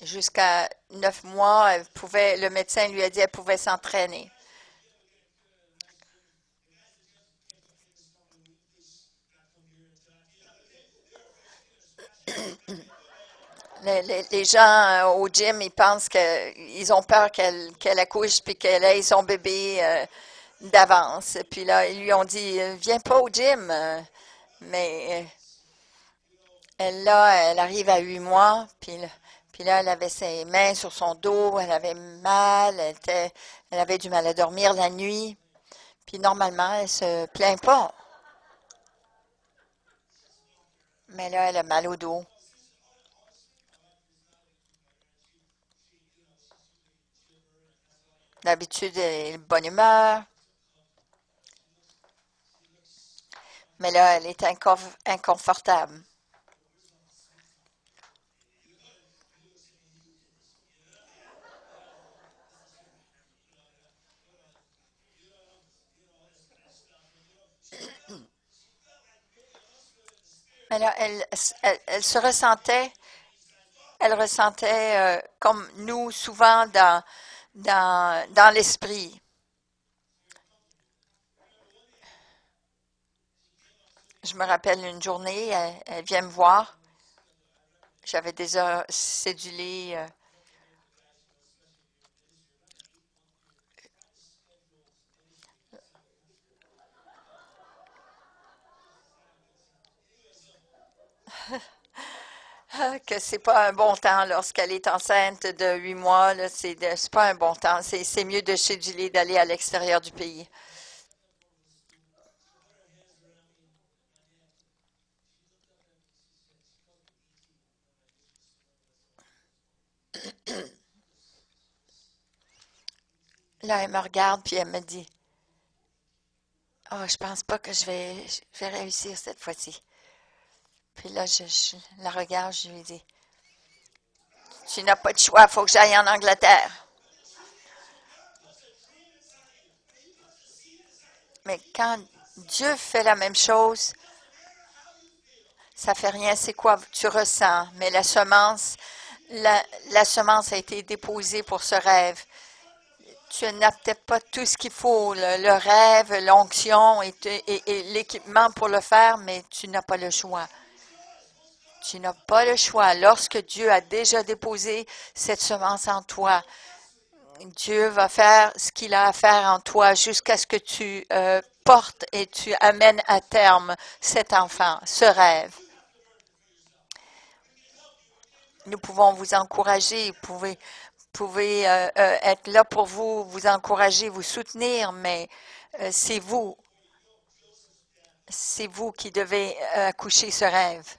S1: jusqu'à 9 mois. Le médecin lui a dit qu'elle pouvait s'entraîner. Les gens au gym, ils pensent qu'ils ont peur qu'elle accouche puis qu'elle ait son bébé d'avance. Puis là, ils lui ont dit, viens pas au gym. Mais elle arrive à 8 mois, puis Puis là, elle avait ses mains sur son dos, elle avait mal, elle avait du mal à dormir la nuit. Puis normalement, elle se plaint pas. Mais là, elle a mal au dos. D'habitude, elle est de bonne humeur. Mais là, elle est inconfortable. Mais là, elle se ressentait, elle ressentait comme nous, souvent dans l'esprit. Je me rappelle une journée, elle vient me voir. J'avais déjà cédulé. Que c'est pas un bon temps lorsqu'elle est enceinte de 8 mois. Là, c'est pas un bon temps. C'est mieux de céduler d'aller à l'extérieur du pays. Là, elle me regarde puis elle me dit, oh, je pense pas que je vais réussir cette fois-ci. Puis là, je la regarde, je lui dis, tu n'as pas de choix, il faut que j'aille en Angleterre. Mais quand Dieu fait la même chose, ça fait rien, c'est quoi tu ressens. Mais la semence a été déposée pour ce rêve. Tu n'as peut-être pas tout ce qu'il faut, le rêve, l'onction et l'équipement pour le faire, mais tu n'as pas le choix. Tu n'as pas le choix. Lorsque Dieu a déjà déposé cette semence en toi, Dieu va faire ce qu'il a à faire en toi jusqu'à ce que tu portes et tu amènes à terme cet enfant, ce rêve. Nous pouvons vous encourager, vous pouvez être là pour vous, vous encourager, vous soutenir, mais c'est vous qui devez accoucher ce rêve.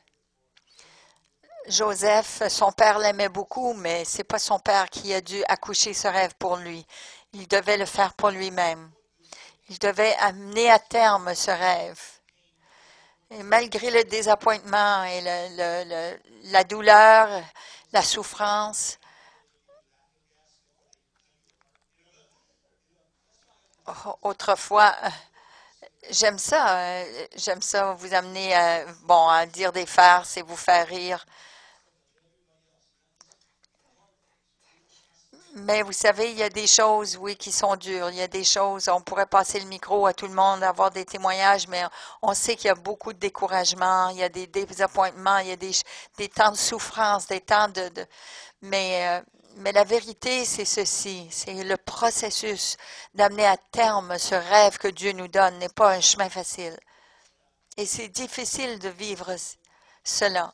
S1: Joseph, son père l'aimait beaucoup, mais c'est pas son père qui a dû accoucher ce rêve pour lui. Il devait le faire pour lui-même. Il devait amener à terme ce rêve. Et malgré le désappointement et la douleur, la souffrance, autrefois, j'aime ça vous amener à dire des farces et vous faire rire. Mais vous savez, il y a des choses, oui, qui sont dures. Il y a des choses, on pourrait passer le micro à tout le monde, avoir des témoignages, mais on sait qu'il y a beaucoup de découragement, il y a des désappointements, il y a des temps de souffrance, des temps mais la vérité, c'est ceci, c'est le processus d'amener à terme ce rêve que Dieu nous donne n'est pas un chemin facile. Et c'est difficile de vivre cela.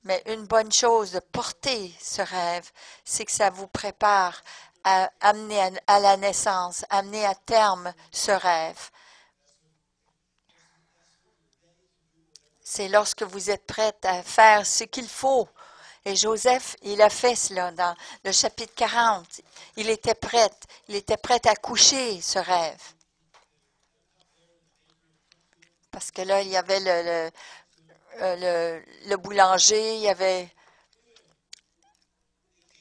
S1: Mais une bonne chose de porter ce rêve, c'est que ça vous prépare à amener à la naissance, amener à terme ce rêve. C'est lorsque vous êtes prête à faire ce qu'il faut. Et Joseph, il a fait cela dans le chapitre 40. Il était prêt à coucher ce rêve. Parce que là, il y avait le boulanger, il y avait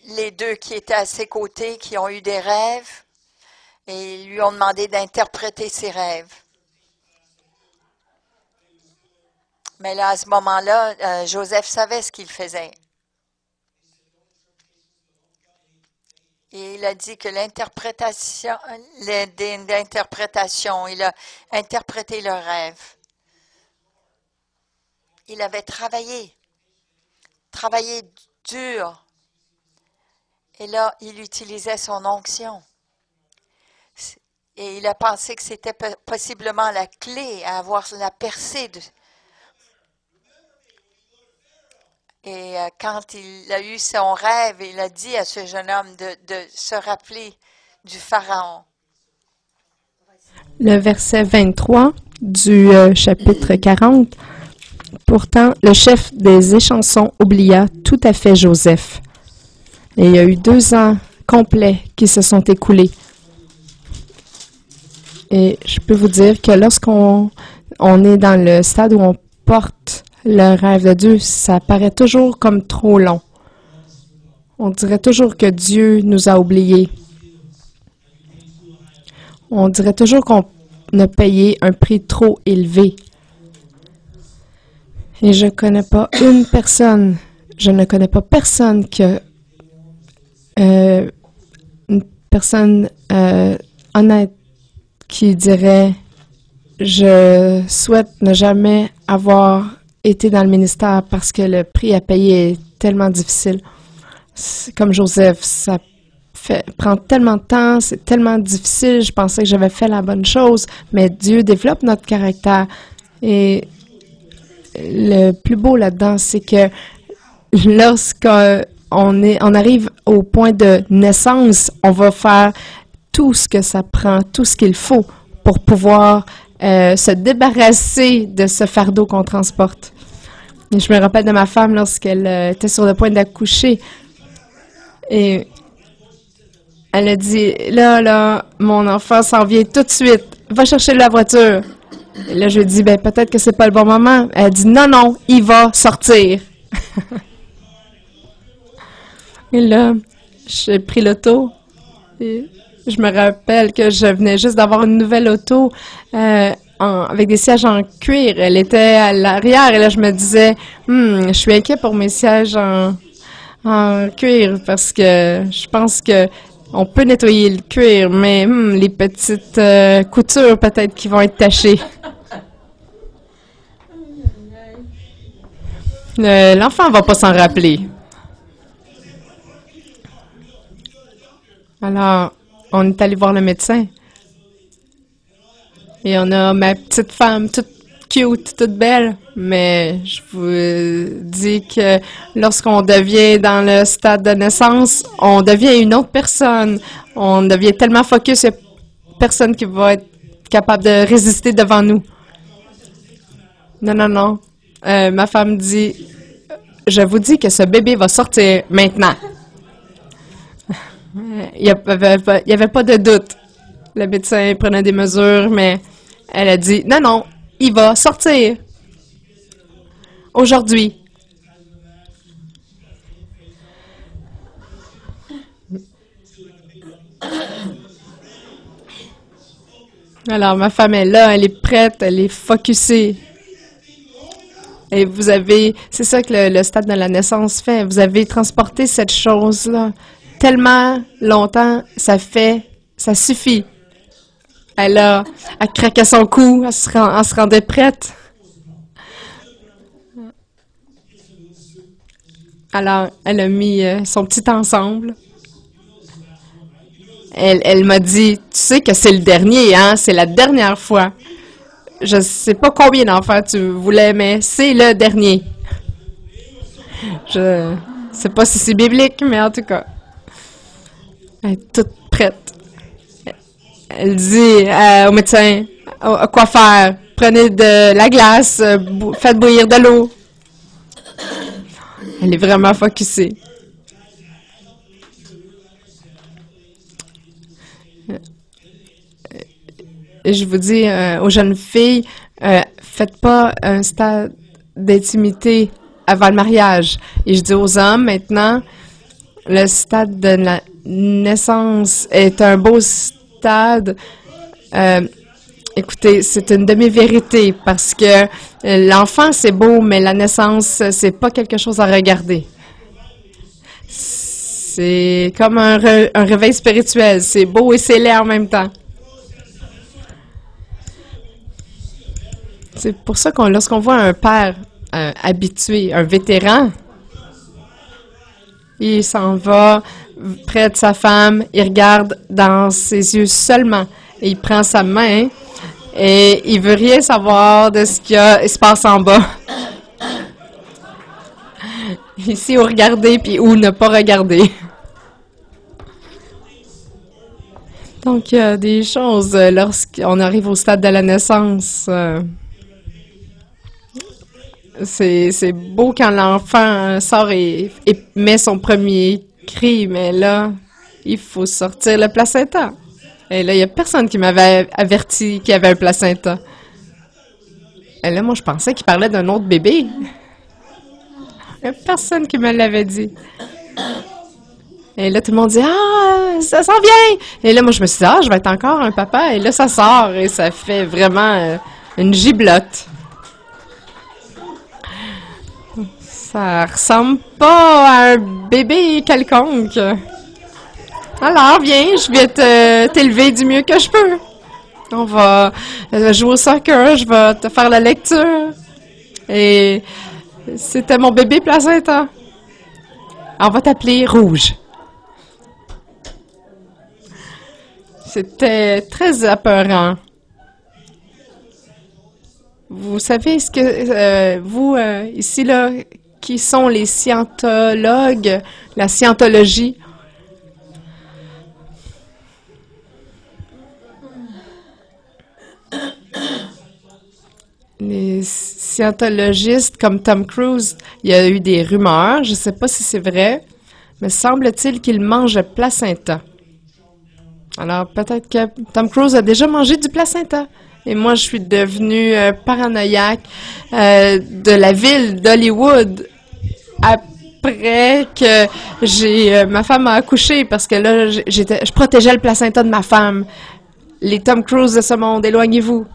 S1: les deux qui étaient à ses côtés, qui ont eu des rêves, et ils lui ont demandé d'interpréter ses rêves. Mais là, à ce moment-là, Joseph savait ce qu'il faisait. Et il a dit que l'interprétation, il a interprété le rêve. Il avait travaillé dur. Et là, il utilisait son onction. Et il a pensé que c'était possiblement la clé à avoir la percée. Et quand il a eu son rêve, il a dit à ce jeune homme de se rappeler du Pharaon.
S2: Le verset 23 du chapitre 40. Pourtant, le chef des échansons oublia tout à fait Joseph. Et il y a eu 2 ans complets qui se sont écoulés. Et je peux vous dire que lorsqu'on est dans le stade où on porte le rêve de Dieu, ça paraît toujours comme trop long. On dirait toujours que Dieu nous a oubliés. On dirait toujours qu'on a payé un prix trop élevé. Et je ne connais pas personne que une personne honnête qui dirait « Je souhaite ne jamais avoir été dans le ministère parce que le prix à payer est tellement difficile. » Comme Joseph, ça prend tellement de temps, c'est tellement difficile, je pensais que j'avais fait la bonne chose, mais Dieu développe notre caractère. Et le plus beau là-dedans, c'est que lorsqu'on arrive au point de naissance, on va faire tout ce que ça prend, tout ce qu'il faut pour pouvoir se débarrasser de ce fardeau qu'on transporte. Et je me rappelle de ma femme lorsqu'elle était sur le point d'accoucher. Et elle a dit, là, mon enfant s'en vient tout de suite. Va chercher la voiture. Et là, je lui ai dit, ben peut-être que c'est pas le bon moment. Elle a dit, non, il va sortir. Et là, j'ai pris l'auto. Et je me rappelle que je venais juste d'avoir une nouvelle auto avec des sièges en cuir. Elle était à l'arrière. Et là, je me disais, je suis inquiet pour mes sièges en cuir parce que je pense que on peut nettoyer le cuir, mais les petites coutures peut-être qui vont être tachées. L'enfant va pas s'en rappeler. Alors, on est allé voir le médecin. Et on a ma petite femme, toute cute, toute belle. Mais je vous dis que lorsqu'on devient dans le stade de naissance, on devient une autre personne. On devient tellement focus, il n'y a personne qui va être capable de résister devant nous. Non. Ma femme dit, je vous dis que ce bébé va sortir maintenant. Il n'y avait pas de doute. Le médecin prenait des mesures, mais elle a dit, non, il va sortir. Aujourd'hui. Alors, ma femme est là, elle est prête, elle est focusée. Et c'est ça que le stade de la naissance fait. Vous avez transporté cette chose-là tellement longtemps, ça suffit. Elle craquait son cou, elle se rendait prête. Alors, elle a mis son petit ensemble. Elle m'a dit, tu sais que c'est le dernier, hein? C'est la dernière fois. Je sais pas combien d'enfants tu voulais, mais c'est le dernier. Je sais pas si c'est biblique, mais en tout cas, elle est toute prête. Elle dit au médecin, quoi faire? Prenez de la glace, faites bouillir de l'eau. Elle est vraiment focusée. Et je vous dis aux jeunes filles, faites pas un stade d'intimité avant le mariage. Et je dis aux hommes, maintenant, le stade de la naissance est un beau stade. Écoutez, c'est une demi-vérité parce que l'enfant, c'est beau, mais la naissance, c'est pas quelque chose à regarder. C'est comme un réveil spirituel. C'est beau et c'est laid en même temps. C'est pour ça lorsqu'on voit un père habitué, un vétéran, il s'en va près de sa femme, il regarde dans ses yeux seulement, et il prend sa main et il veut rien savoir de ce qui se passe en bas. Ici, où regarder, puis où ne pas regarder. Donc, il y a des choses, lorsqu'on arrive au stade de la naissance, c'est beau quand l'enfant sort et met son premier cri, mais là, il faut sortir le placenta. Et là, il n'y a personne qui m'avait averti qu'il y avait un placenta. Et là, moi, je pensais qu'il parlait d'un autre bébé. Il n'y a personne qui me l'avait dit. Et là, tout le monde dit « Ah, ça s'en vient! » Et là, moi, je me suis dit « Ah, je vais être encore un papa. » Et là, ça sort et ça fait vraiment une giblotte. Ça ressemble pas à un bébé quelconque. Alors, viens, je vais t'élever du mieux que je peux. On va jouer au soccer, je vais te faire la lecture. Et c'était mon bébé placenta. On va t'appeler Rouge. C'était très apeurant. Vous savez ce que vous ici là, qui sont les scientologues, la scientologie? Les scientologistes comme Tom Cruise, il y a eu des rumeurs, je ne sais pas si c'est vrai, mais semble-t-il qu'il mange le placenta. Alors peut-être que Tom Cruise a déjà mangé du placenta. Et moi, je suis devenue paranoïaque de la ville d'Hollywood après que ma femme m'a accouché parce que là, je protégeais le placenta de ma femme. Les Tom Cruise de ce monde, éloignez-vous.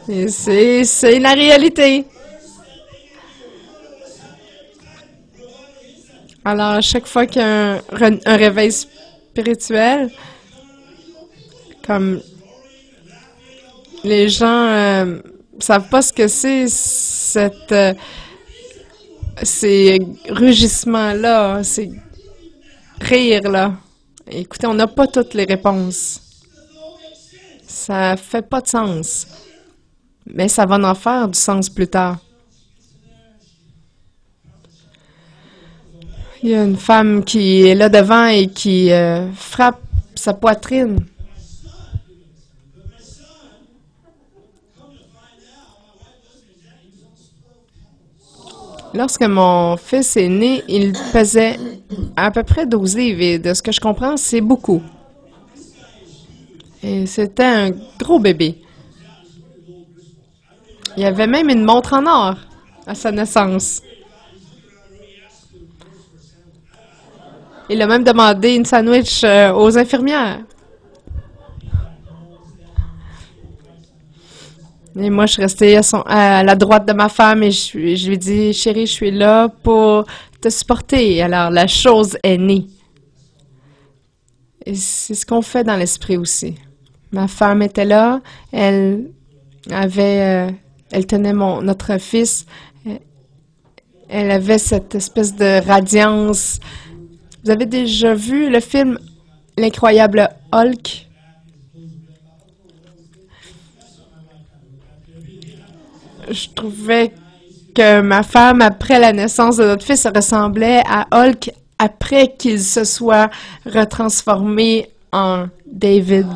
S2: Et c'est la réalité. Alors, à chaque fois qu'il y a un réveil spirituel, comme les gens savent pas ce que c'est, ces rugissements-là, ces rires-là. Écoutez, on n'a pas toutes les réponses. Ça fait pas de sens. Mais ça va en faire du sens plus tard. Il y a une femme qui est là devant et qui frappe sa poitrine. Lorsque mon fils est né, il pesait à peu près 12 livres et de ce que je comprends, c'est beaucoup. Et c'était un gros bébé. Il y avait même une montre en or à sa naissance. Il a même demandé une sandwich aux infirmières. Et moi, je suis restée à la droite de ma femme et je lui ai dit, chérie, je suis là pour te supporter. Alors, la chose est née. Et c'est ce qu'on fait dans l'esprit aussi. Ma femme était là, elle tenait notre fils, elle avait cette espèce de radiance. Vous avez déjà vu le film L'incroyable Hulk? Je trouvais que ma femme, après la naissance de notre fils, ressemblait à Hulk après qu'il se soit retransformé en David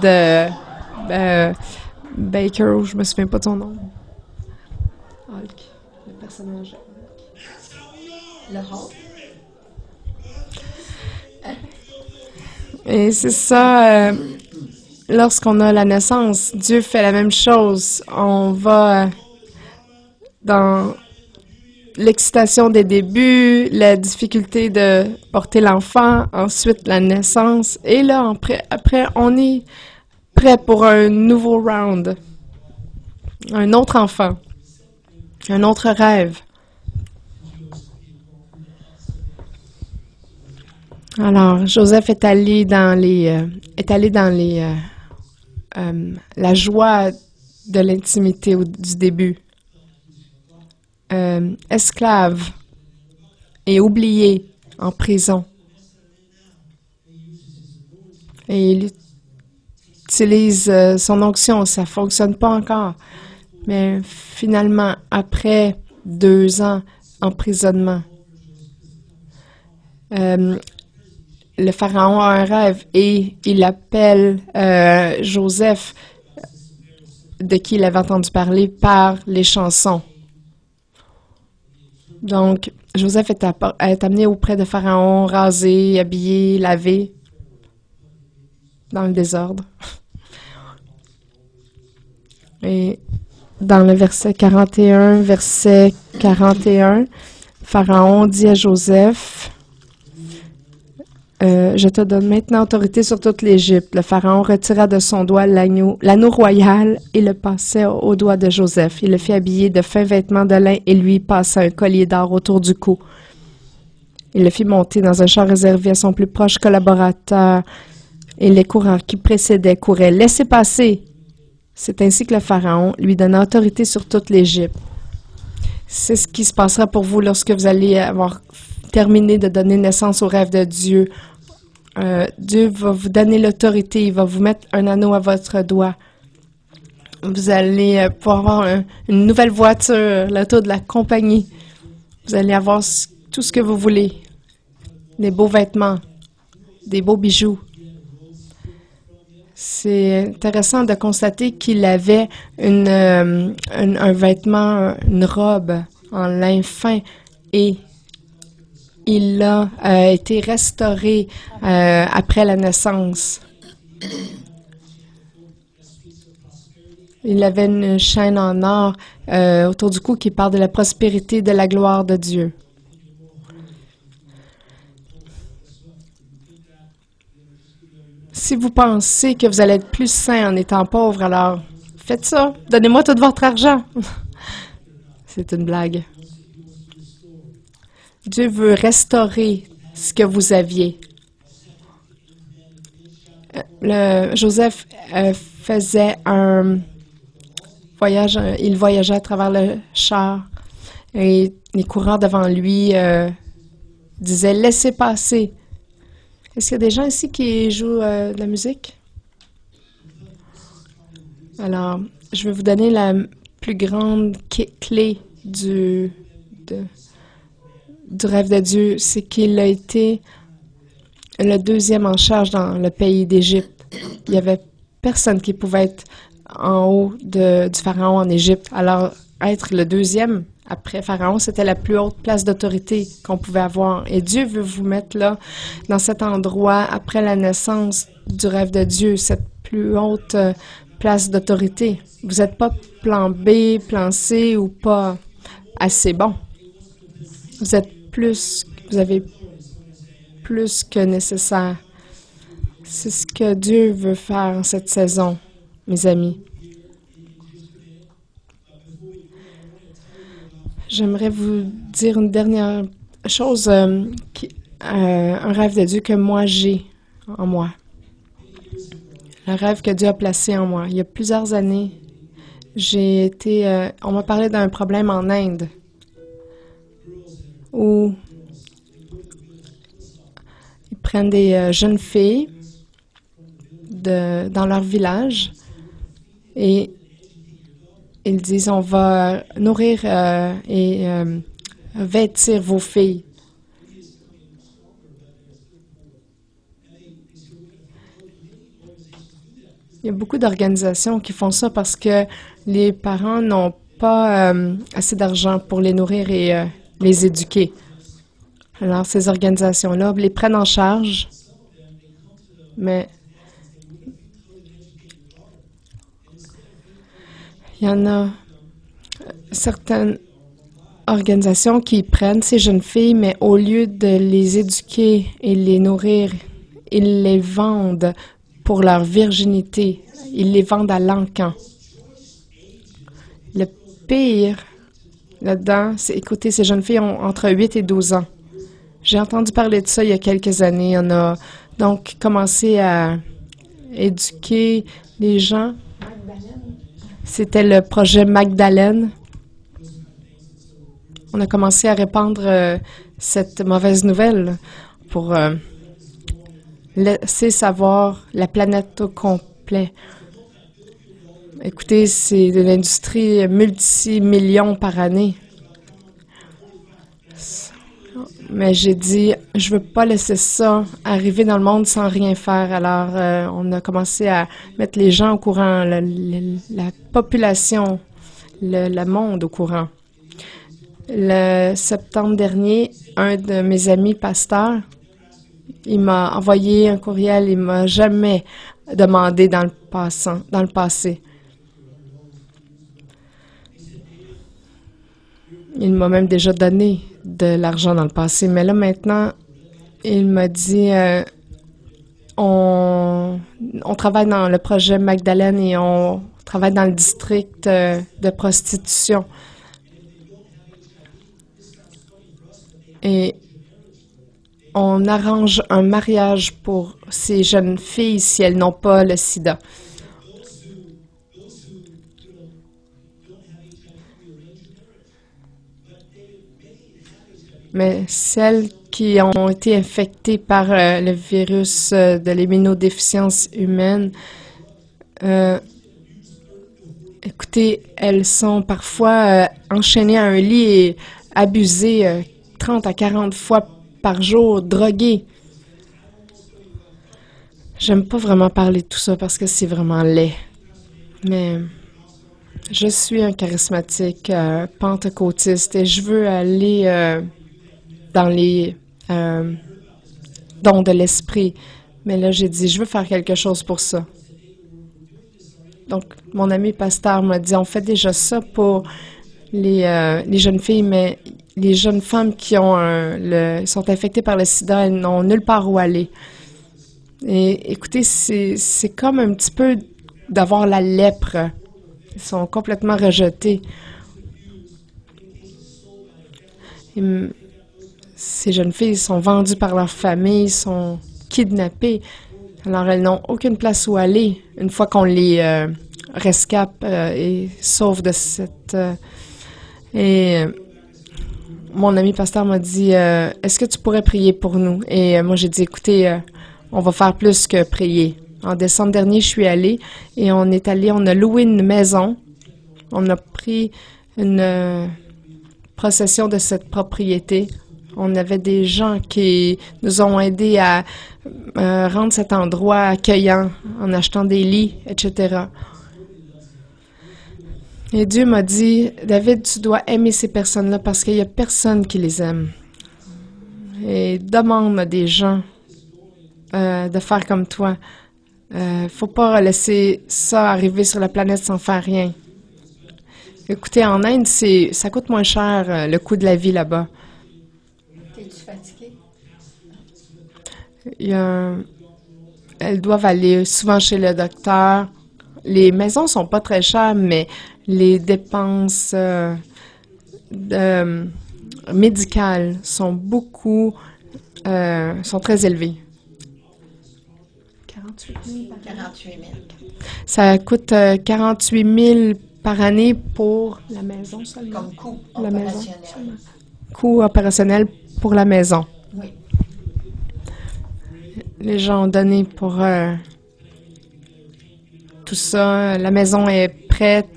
S2: Baker, je me souviens pas de son nom. Hulk, le personnage. Le Hulk. Et c'est ça, lorsqu'on a la naissance, Dieu fait la même chose. On va dans l'excitation des débuts, la difficulté de porter l'enfant, ensuite la naissance, et là, après, on est prêt pour un nouveau round, un autre enfant, un autre rêve. Alors, Joseph est allé dans la joie de l'intimité du début. Esclave et oublié en prison. Et il utilise son onction, ça ne fonctionne pas encore. Mais finalement, après 2 ans emprisonnement. Le pharaon a un rêve et il appelle Joseph, de qui il avait entendu parler par les chansons. Donc, Joseph est amené auprès de Pharaon, rasé, habillé, lavé, dans le désordre. Et dans le verset 41, Pharaon dit à Joseph, je te donne maintenant autorité sur toute l'Égypte. Le Pharaon retira de son doigt l'anneau royal et le passa au doigt de Joseph. Il le fit habiller de fins vêtements de lin et lui passa un collier d'or autour du cou. Il le fit monter dans un char réservé à son plus proche collaborateur et les coureurs qui précédaient couraient. « Laissez passer !» C'est ainsi que le Pharaon lui donna autorité sur toute l'Égypte. C'est ce qui se passera pour vous lorsque vous allez avoir terminé de donner naissance au rêve de Dieu. Dieu va vous donner l'autorité, il va vous mettre un anneau à votre doigt. Vous allez pouvoir avoir une nouvelle voiture, l'auto de la compagnie. Vous allez avoir tout ce que vous voulez. Des beaux vêtements, des beaux bijoux. C'est intéressant de constater qu'il avait un vêtement, une robe en lin fin et il a été restauré après la naissance. Il avait une chaîne en or autour du cou qui parle de la prospérité et de la gloire de Dieu. Si vous pensez que vous allez être plus sain en étant pauvre, alors faites ça. Donnez-moi tout votre argent. C'est une blague. Dieu veut restaurer ce que vous aviez. Joseph faisait un voyage, il voyageait à travers le char et les coureurs devant lui disaient « Laissez passer ». Est-ce qu'il y a des gens ici qui jouent de la musique? Alors, je vais vous donner la plus grande clé du rêve de Dieu, c'est qu'il a été le deuxième en charge dans le pays d'Égypte. Il n'y avait personne qui pouvait être en haut du Pharaon en Égypte. Alors, être le deuxième après Pharaon, c'était la plus haute place d'autorité qu'on pouvait avoir. Et Dieu veut vous mettre là, dans cet endroit, après la naissance du rêve de Dieu, cette plus haute place d'autorité. Vous n'êtes pas plan B, plan C ou pas assez bon. Vous avez plus que nécessaire. C'est ce que Dieu veut faire en cette saison, mes amis. J'aimerais vous dire une dernière chose, un rêve de Dieu que moi j'ai en moi. Le rêve que Dieu a placé en moi. Il y a plusieurs années, on m'a parlé d'un problème en Inde où ils prennent des jeunes filles dans leur village et ils disent, on va nourrir et vêtir vos filles. Il y a beaucoup d'organisations qui font ça parce que les parents n'ont pas assez d'argent pour les nourrir et les éduquer. Alors, ces organisations-là les prennent en charge, mais il y en a certaines organisations qui prennent ces jeunes filles, mais au lieu de les éduquer et les nourrir, ils les vendent pour leur virginité. Ils les vendent à l'encan. Le pire là-dedans, c'est, écoutez, ces jeunes filles ont entre 8 et 12 ans. J'ai entendu parler de ça il y a quelques années. On a donc commencé à éduquer les gens. C'était le projet Magdalène. On a commencé à répandre cette mauvaise nouvelle pour laisser savoir la planète au complet. Écoutez, c'est de l'industrie multimillions par année. Mais j'ai dit, je veux pas laisser ça arriver dans le monde sans rien faire. Alors, on a commencé à mettre les gens au courant, la population, le monde au courant. Le septembre dernier, un de mes amis pasteurs, il m'a envoyé un courriel, il m'a jamais demandé dans le passé. Il m'a même déjà donné de l'argent dans le passé, mais là maintenant, il m'a dit on travaille dans le projet Magdalene et on travaille dans le district de prostitution. Et on arrange un mariage pour ces jeunes filles si elles n'ont pas le sida. Mais celles qui ont été infectées par le virus de l'immunodéficience humaine, écoutez, elles sont parfois enchaînées à un lit et abusées 30 à 40 fois par jour, droguées. J'aime pas vraiment parler de tout ça parce que c'est vraiment laid. Mais je suis un charismatique pentecôtiste et je veux aller dans les dons de l'esprit. Mais là, j'ai dit, je veux faire quelque chose pour ça. Donc, mon ami pasteur m'a dit, on fait déjà ça pour les jeunes filles, mais les jeunes femmes qui ont sont infectées par le sida, elles n'ont nulle part où aller. Et écoutez, c'est comme un petit peu d'avoir la lèpre. Ils sont complètement rejetés. Ces jeunes filles sont vendues par leur famille, sont kidnappées. Alors, elles n'ont aucune place où aller une fois qu'on les rescape et sauve de cette... mon ami pasteur m'a dit, est-ce que tu pourrais prier pour nous? Et moi, j'ai dit, écoutez, on va faire plus que prier. En décembre dernier, je suis allée et on a loué une maison. On a pris une possession de cette propriété. On avait des gens qui nous ont aidés à rendre cet endroit accueillant en achetant des lits, etc. Et Dieu m'a dit, David, tu dois aimer ces personnes-là parce qu'il n'y a personne qui les aime. Et demande à des gens de faire comme toi. Faut pas laisser ça arriver sur la planète sans faire rien. Écoutez, en Inde, ça coûte moins cher le coût de la vie là-bas.
S1: Es-tu fatiguée?
S2: Elles doivent aller souvent chez le docteur. Les maisons sont pas très chères, mais les dépenses médicales sont sont très élevées. 48 000 Ça coûte 48 000 par année pour la maison seulement.
S1: Comme coût opérationnel.
S2: Coût opérationnel pour la maison.
S1: Oui.
S2: Les gens ont donné pour tout ça. La maison est prête,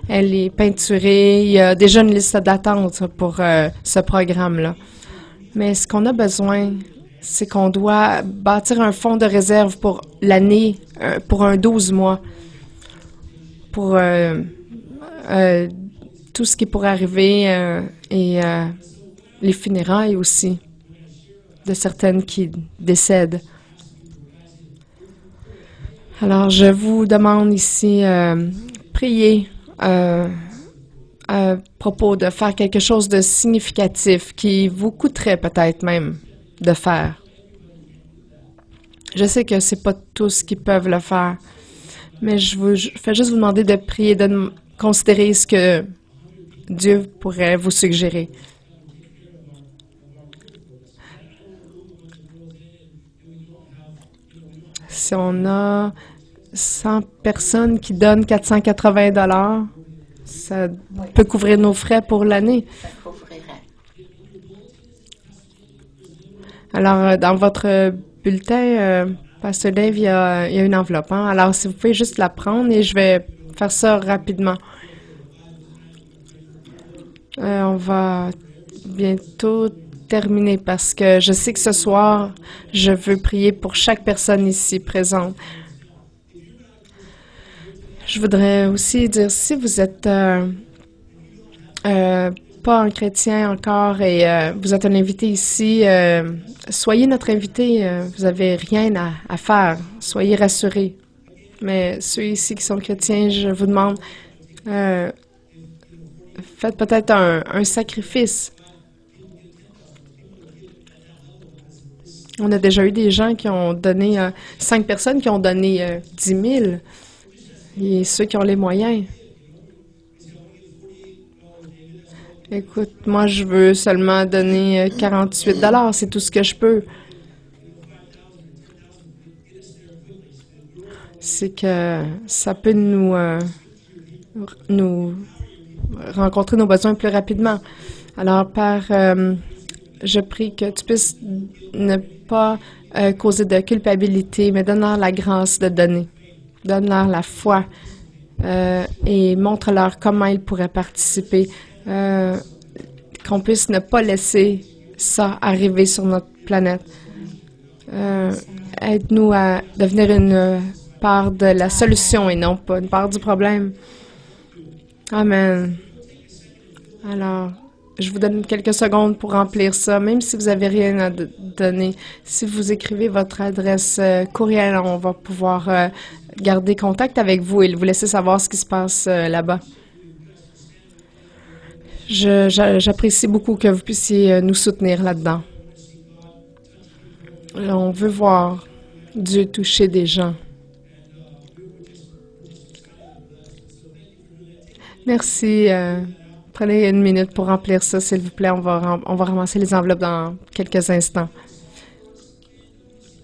S2: elle est peinturée. Il y a déjà une liste d'attente pour ce programme-là. Mais ce qu'on a besoin, c'est qu'on doit bâtir un fonds de réserve pour l'année, pour un 12 mois, pour tout ce qui pourrait arriver et les funérailles aussi de certaines qui décèdent. Alors, je vous demande ici, priez à propos de faire quelque chose de significatif qui vous coûterait peut-être même de faire. Je sais que c'est pas tous qui peuvent le faire, mais je fais juste vous demander de prier, de considérer ce que Dieu pourrait vous suggérer. Si on a 100 personnes qui donnent 480 $, ça peut couvrir nos frais pour l'année.
S1: Ça couvrirait.
S2: Alors, dans votre bulletin, Pasteur Dave, il y a une enveloppe. Hein? Alors, si vous pouvez juste la prendre et je vais faire ça rapidement. On va bientôt terminer parce que je sais que ce soir, je veux prier pour chaque personne ici présente. Je voudrais aussi dire, si vous êtes pas un chrétien encore et vous êtes un invité ici, soyez notre invité. Vous n'avez rien à faire. Soyez rassurés. Mais ceux ici qui sont chrétiens, je vous demande, euh, faites peut-être un sacrifice. On a déjà eu des gens qui ont donné, 5 personnes qui ont donné 10 000, et ceux qui ont les moyens. Écoute, moi, je veux seulement donner 48 $, c'est tout ce que je peux. C'est que ça peut nous rencontrer nos besoins plus rapidement. Alors, Père, je prie que tu puisses ne pas causer de culpabilité, mais donne-leur la grâce de donner. Donne-leur la foi et montre-leur comment ils pourraient participer. Qu'on puisse ne pas laisser ça arriver sur notre planète. Aide-nous à devenir une part de la solution et non pas une part du problème. Amen. Alors, je vous donne quelques secondes pour remplir ça, même si vous n'avez rien à donner. Si vous écrivez votre adresse courriel, on va pouvoir garder contact avec vous et vous laisser savoir ce qui se passe là-bas. J'apprécie beaucoup que vous puissiez nous soutenir là-dedans. On veut voir Dieu toucher des gens. Merci. Prenez une minute pour remplir ça, s'il vous plaît. On va ramasser les enveloppes dans quelques instants.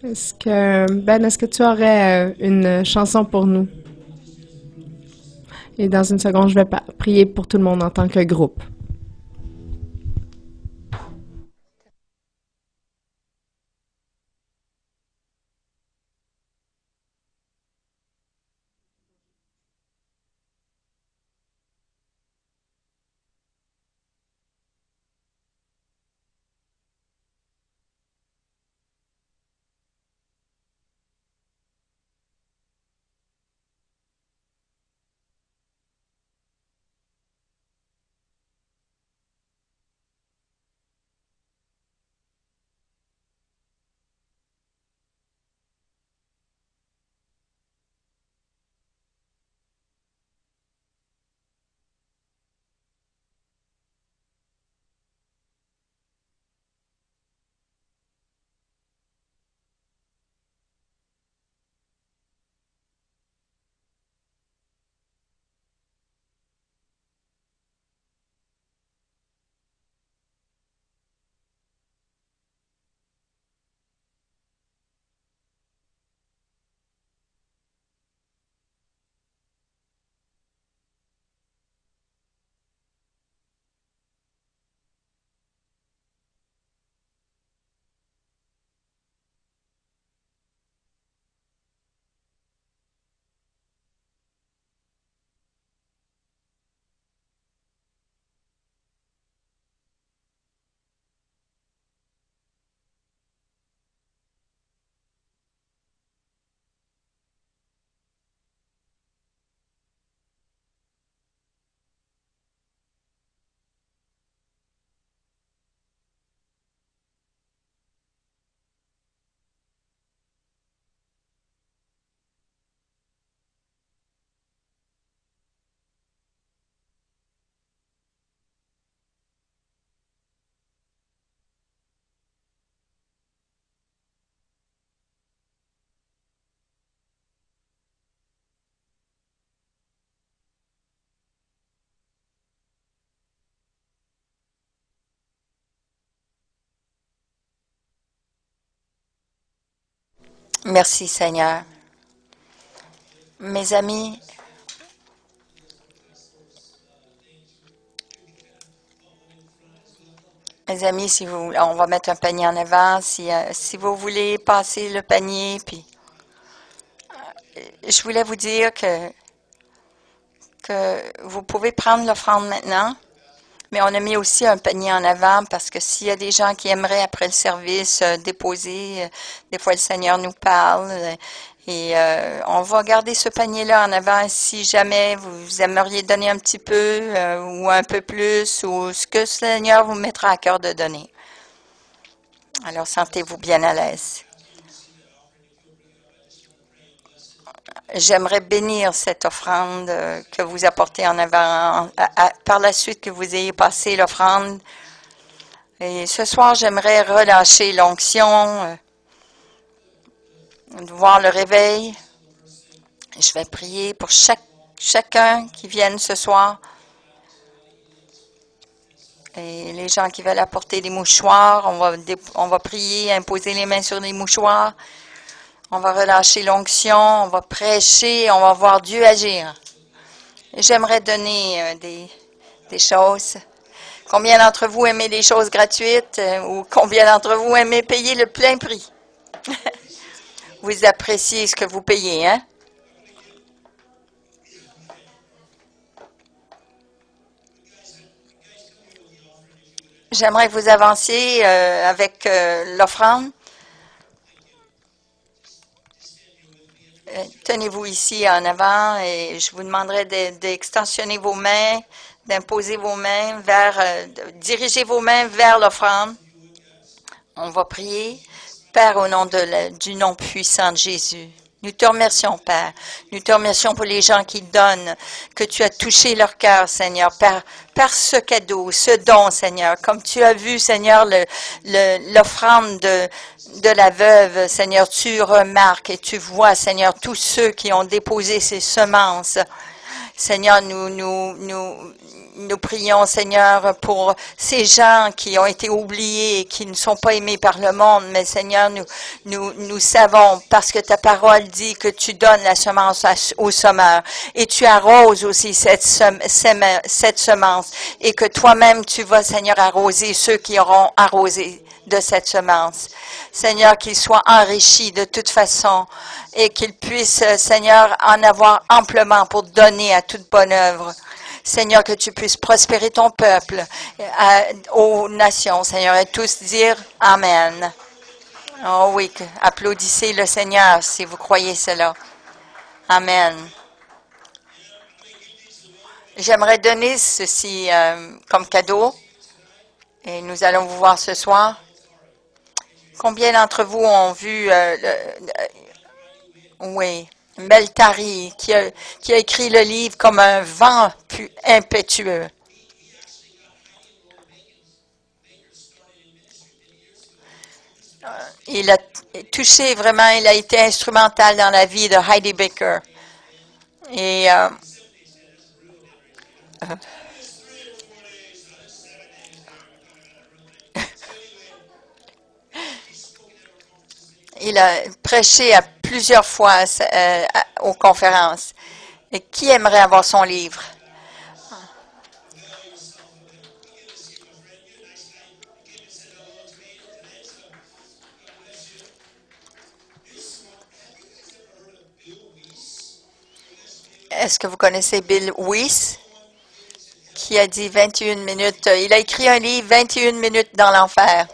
S2: Est-ce que tu aurais une chanson pour nous? Et dans une seconde, je vais prier pour tout le monde en tant que groupe.
S1: Merci, Seigneur. Mes amis, si vous, on va mettre un panier en avant. Si vous voulez passer le panier, puis je voulais vous dire que vous pouvez prendre l'offrande maintenant. Mais on a mis aussi un panier en avant parce que s'il y a des gens qui aimeraient après le service déposer, des fois le Seigneur nous parle. Et on va garder ce panier-là en avant si jamais vous aimeriez donner un petit peu ou un peu plus ou ce que le Seigneur vous mettra à cœur de donner. Alors sentez-vous bien à l'aise. J'aimerais bénir cette offrande que vous apportez en avant. Par la suite que vous ayez passé l'offrande. Et ce soir, j'aimerais relâcher l'onction, voir le réveil. Je vais prier pour chacun qui vienne ce soir. Et les gens qui veulent apporter des mouchoirs, on va prier, imposer les mains sur les mouchoirs. On va relâcher l'onction, on va prêcher, on va voir Dieu agir. J'aimerais donner des choses. Combien d'entre vous aimez des choses gratuites ou combien d'entre vous aimez payer le plein prix? Vous appréciez ce que vous payez, hein? J'aimerais que vous avanciez avec l'offrande. Tenez-vous ici en avant et je vous demanderai d'extensionner vos mains, d'imposer vos mains diriger vos mains vers l'offrande. On va prier. Père, au nom du nom puissant de Jésus. Nous te remercions, Père. Nous te remercions pour les gens qui donnent, que tu as touché leur cœur, Seigneur, par ce cadeau, ce don, Seigneur. Comme tu as vu, Seigneur, l'offrande de la veuve, Seigneur, tu remarques et tu vois, Seigneur, tous ceux qui ont déposé ces semences. Seigneur, nous prions, Seigneur, pour ces gens qui ont été oubliés et qui ne sont pas aimés par le monde. Mais Seigneur, nous savons, parce que ta parole dit que tu donnes la semence au semeur et tu arroses aussi cette semence et que toi-même, tu vas, Seigneur, arroser ceux qui auront arrosé de cette semence. Seigneur, qu'ils soient enrichis de toute façon et qu'ils puissent, Seigneur, en avoir amplement pour donner à toute bonne œuvre. Seigneur, que tu puisses prospérer ton peuple aux nations, Seigneur, et tous dire Amen. Oh oui, applaudissez le Seigneur si vous croyez cela. Amen. J'aimerais donner ceci comme cadeau et nous allons vous voir ce soir. Combien d'entre vous ont vu oui, Meltari, qui a écrit le livre comme un vent impétueux. Il a touché vraiment, il a été instrumental dans la vie de Heidi Baker. Et il a prêché à plusieurs fois aux conférences. Et qui aimerait avoir son livre? Est-ce que vous connaissez Bill Weiss, qui a dit 21 minutes? Il a écrit un livre, 21 minutes dans l'enfer.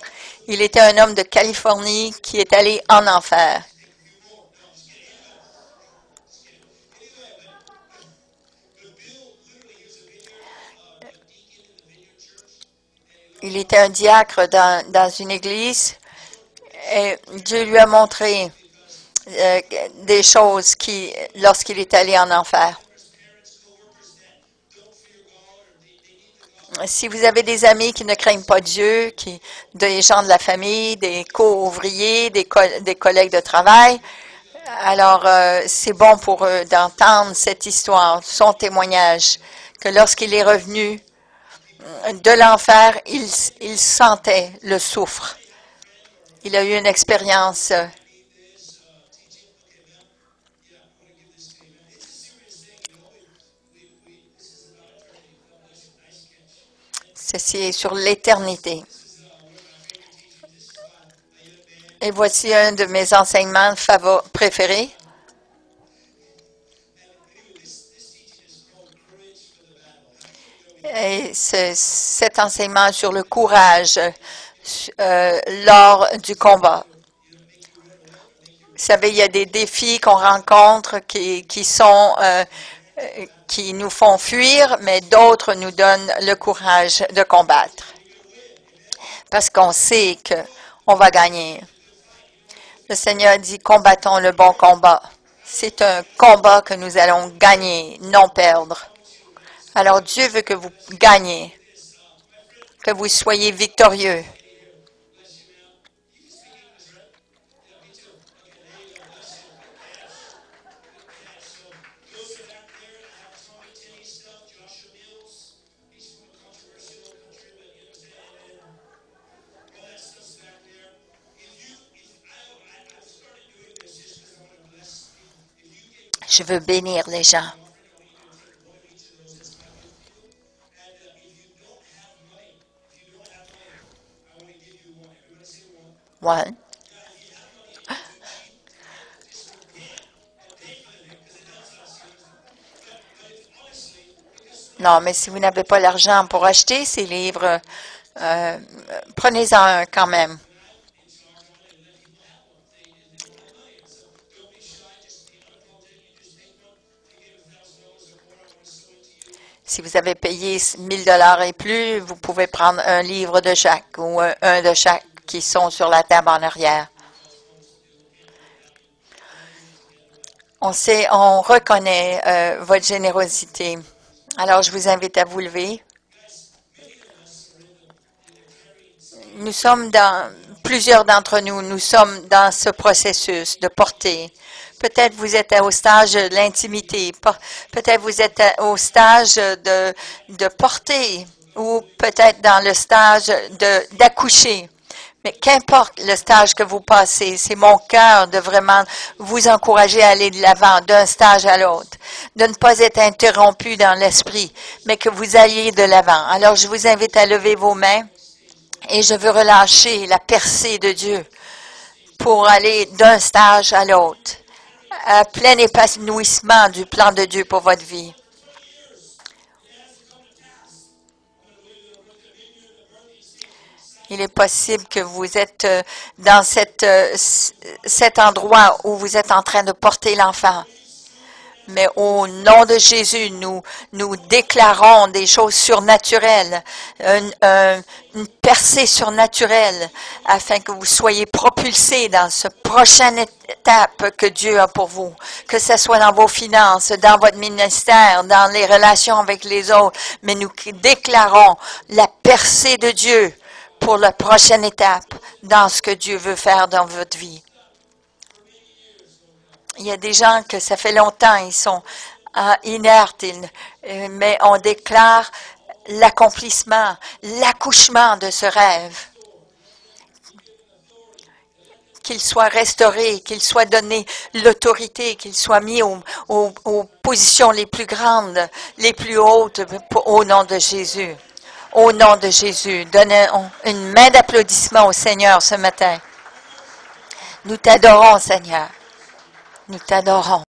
S1: Il était un homme de Californie qui est allé en enfer. Il était un diacre dans une église et Dieu lui a montré des choses lorsqu'il est allé en enfer. Si vous avez des amis qui ne craignent pas Dieu, des gens de la famille, des co-ouvriers, des collègues de travail, alors c'est bon pour eux d'entendre cette histoire, son témoignage, que lorsqu'il est revenu de l'enfer, il sentait le soufre. Il a eu une expérience ceci est sur l'éternité. Et voici un de mes enseignements préférés. Et cet enseignement sur le courage lors du combat. Vous savez, il y a des défis qu'on rencontre qui nous font fuir, mais d'autres nous donnent le courage de combattre. Parce qu'on sait qu'on va gagner. Le Seigneur dit, combattons le bon combat. C'est un combat que nous allons gagner, non perdre. Alors Dieu veut que vous gagnez, que vous soyez victorieux. Je veux bénir les gens. One. Non, mais si vous n'avez pas l'argent pour acheter ces livres, prenez-en un quand même. Si vous avez payé 1000 $ et plus, vous pouvez prendre un livre de chaque ou un de chaque qui sont sur la table en arrière. On reconnaît votre générosité. Alors, je vous invite à vous lever. Nous sommes plusieurs d'entre nous, nous sommes dans ce processus de porter. Peut-être vous êtes au stage de l'intimité, peut-être vous êtes au stage de porter, ou peut-être dans le stage d'accoucher. Mais qu'importe le stage que vous passez, c'est mon cœur de vraiment vous encourager à aller de l'avant d'un stage à l'autre, de ne pas être interrompu dans l'esprit, mais que vous alliez de l'avant. Alors, je vous invite à lever vos mains et je veux relâcher la percée de Dieu pour aller d'un stage à l'autre, à plein épanouissement du plan de Dieu pour votre vie. Il est possible que vous êtes dans cet endroit où vous êtes en train de porter l'enfant. Mais au nom de Jésus, nous déclarons des choses surnaturelles, une percée surnaturelle, afin que vous soyez propulsés dans ce prochaine étape que Dieu a pour vous. Que ce soit dans vos finances, dans votre ministère, dans les relations avec les autres. Mais nous déclarons la percée de Dieu pour la prochaine étape dans ce que Dieu veut faire dans votre vie. Il y a des gens que ça fait longtemps, ils sont inertes, mais on déclare l'accomplissement, l'accouchement de ce rêve. Qu'il soit restauré, qu'il soit donné l'autorité, qu'il soit mis aux positions les plus grandes, les plus hautes au nom de Jésus. Au nom de Jésus, donnons une main d'applaudissement au Seigneur ce matin. Nous t'adorons, Seigneur. Nous t'adorons.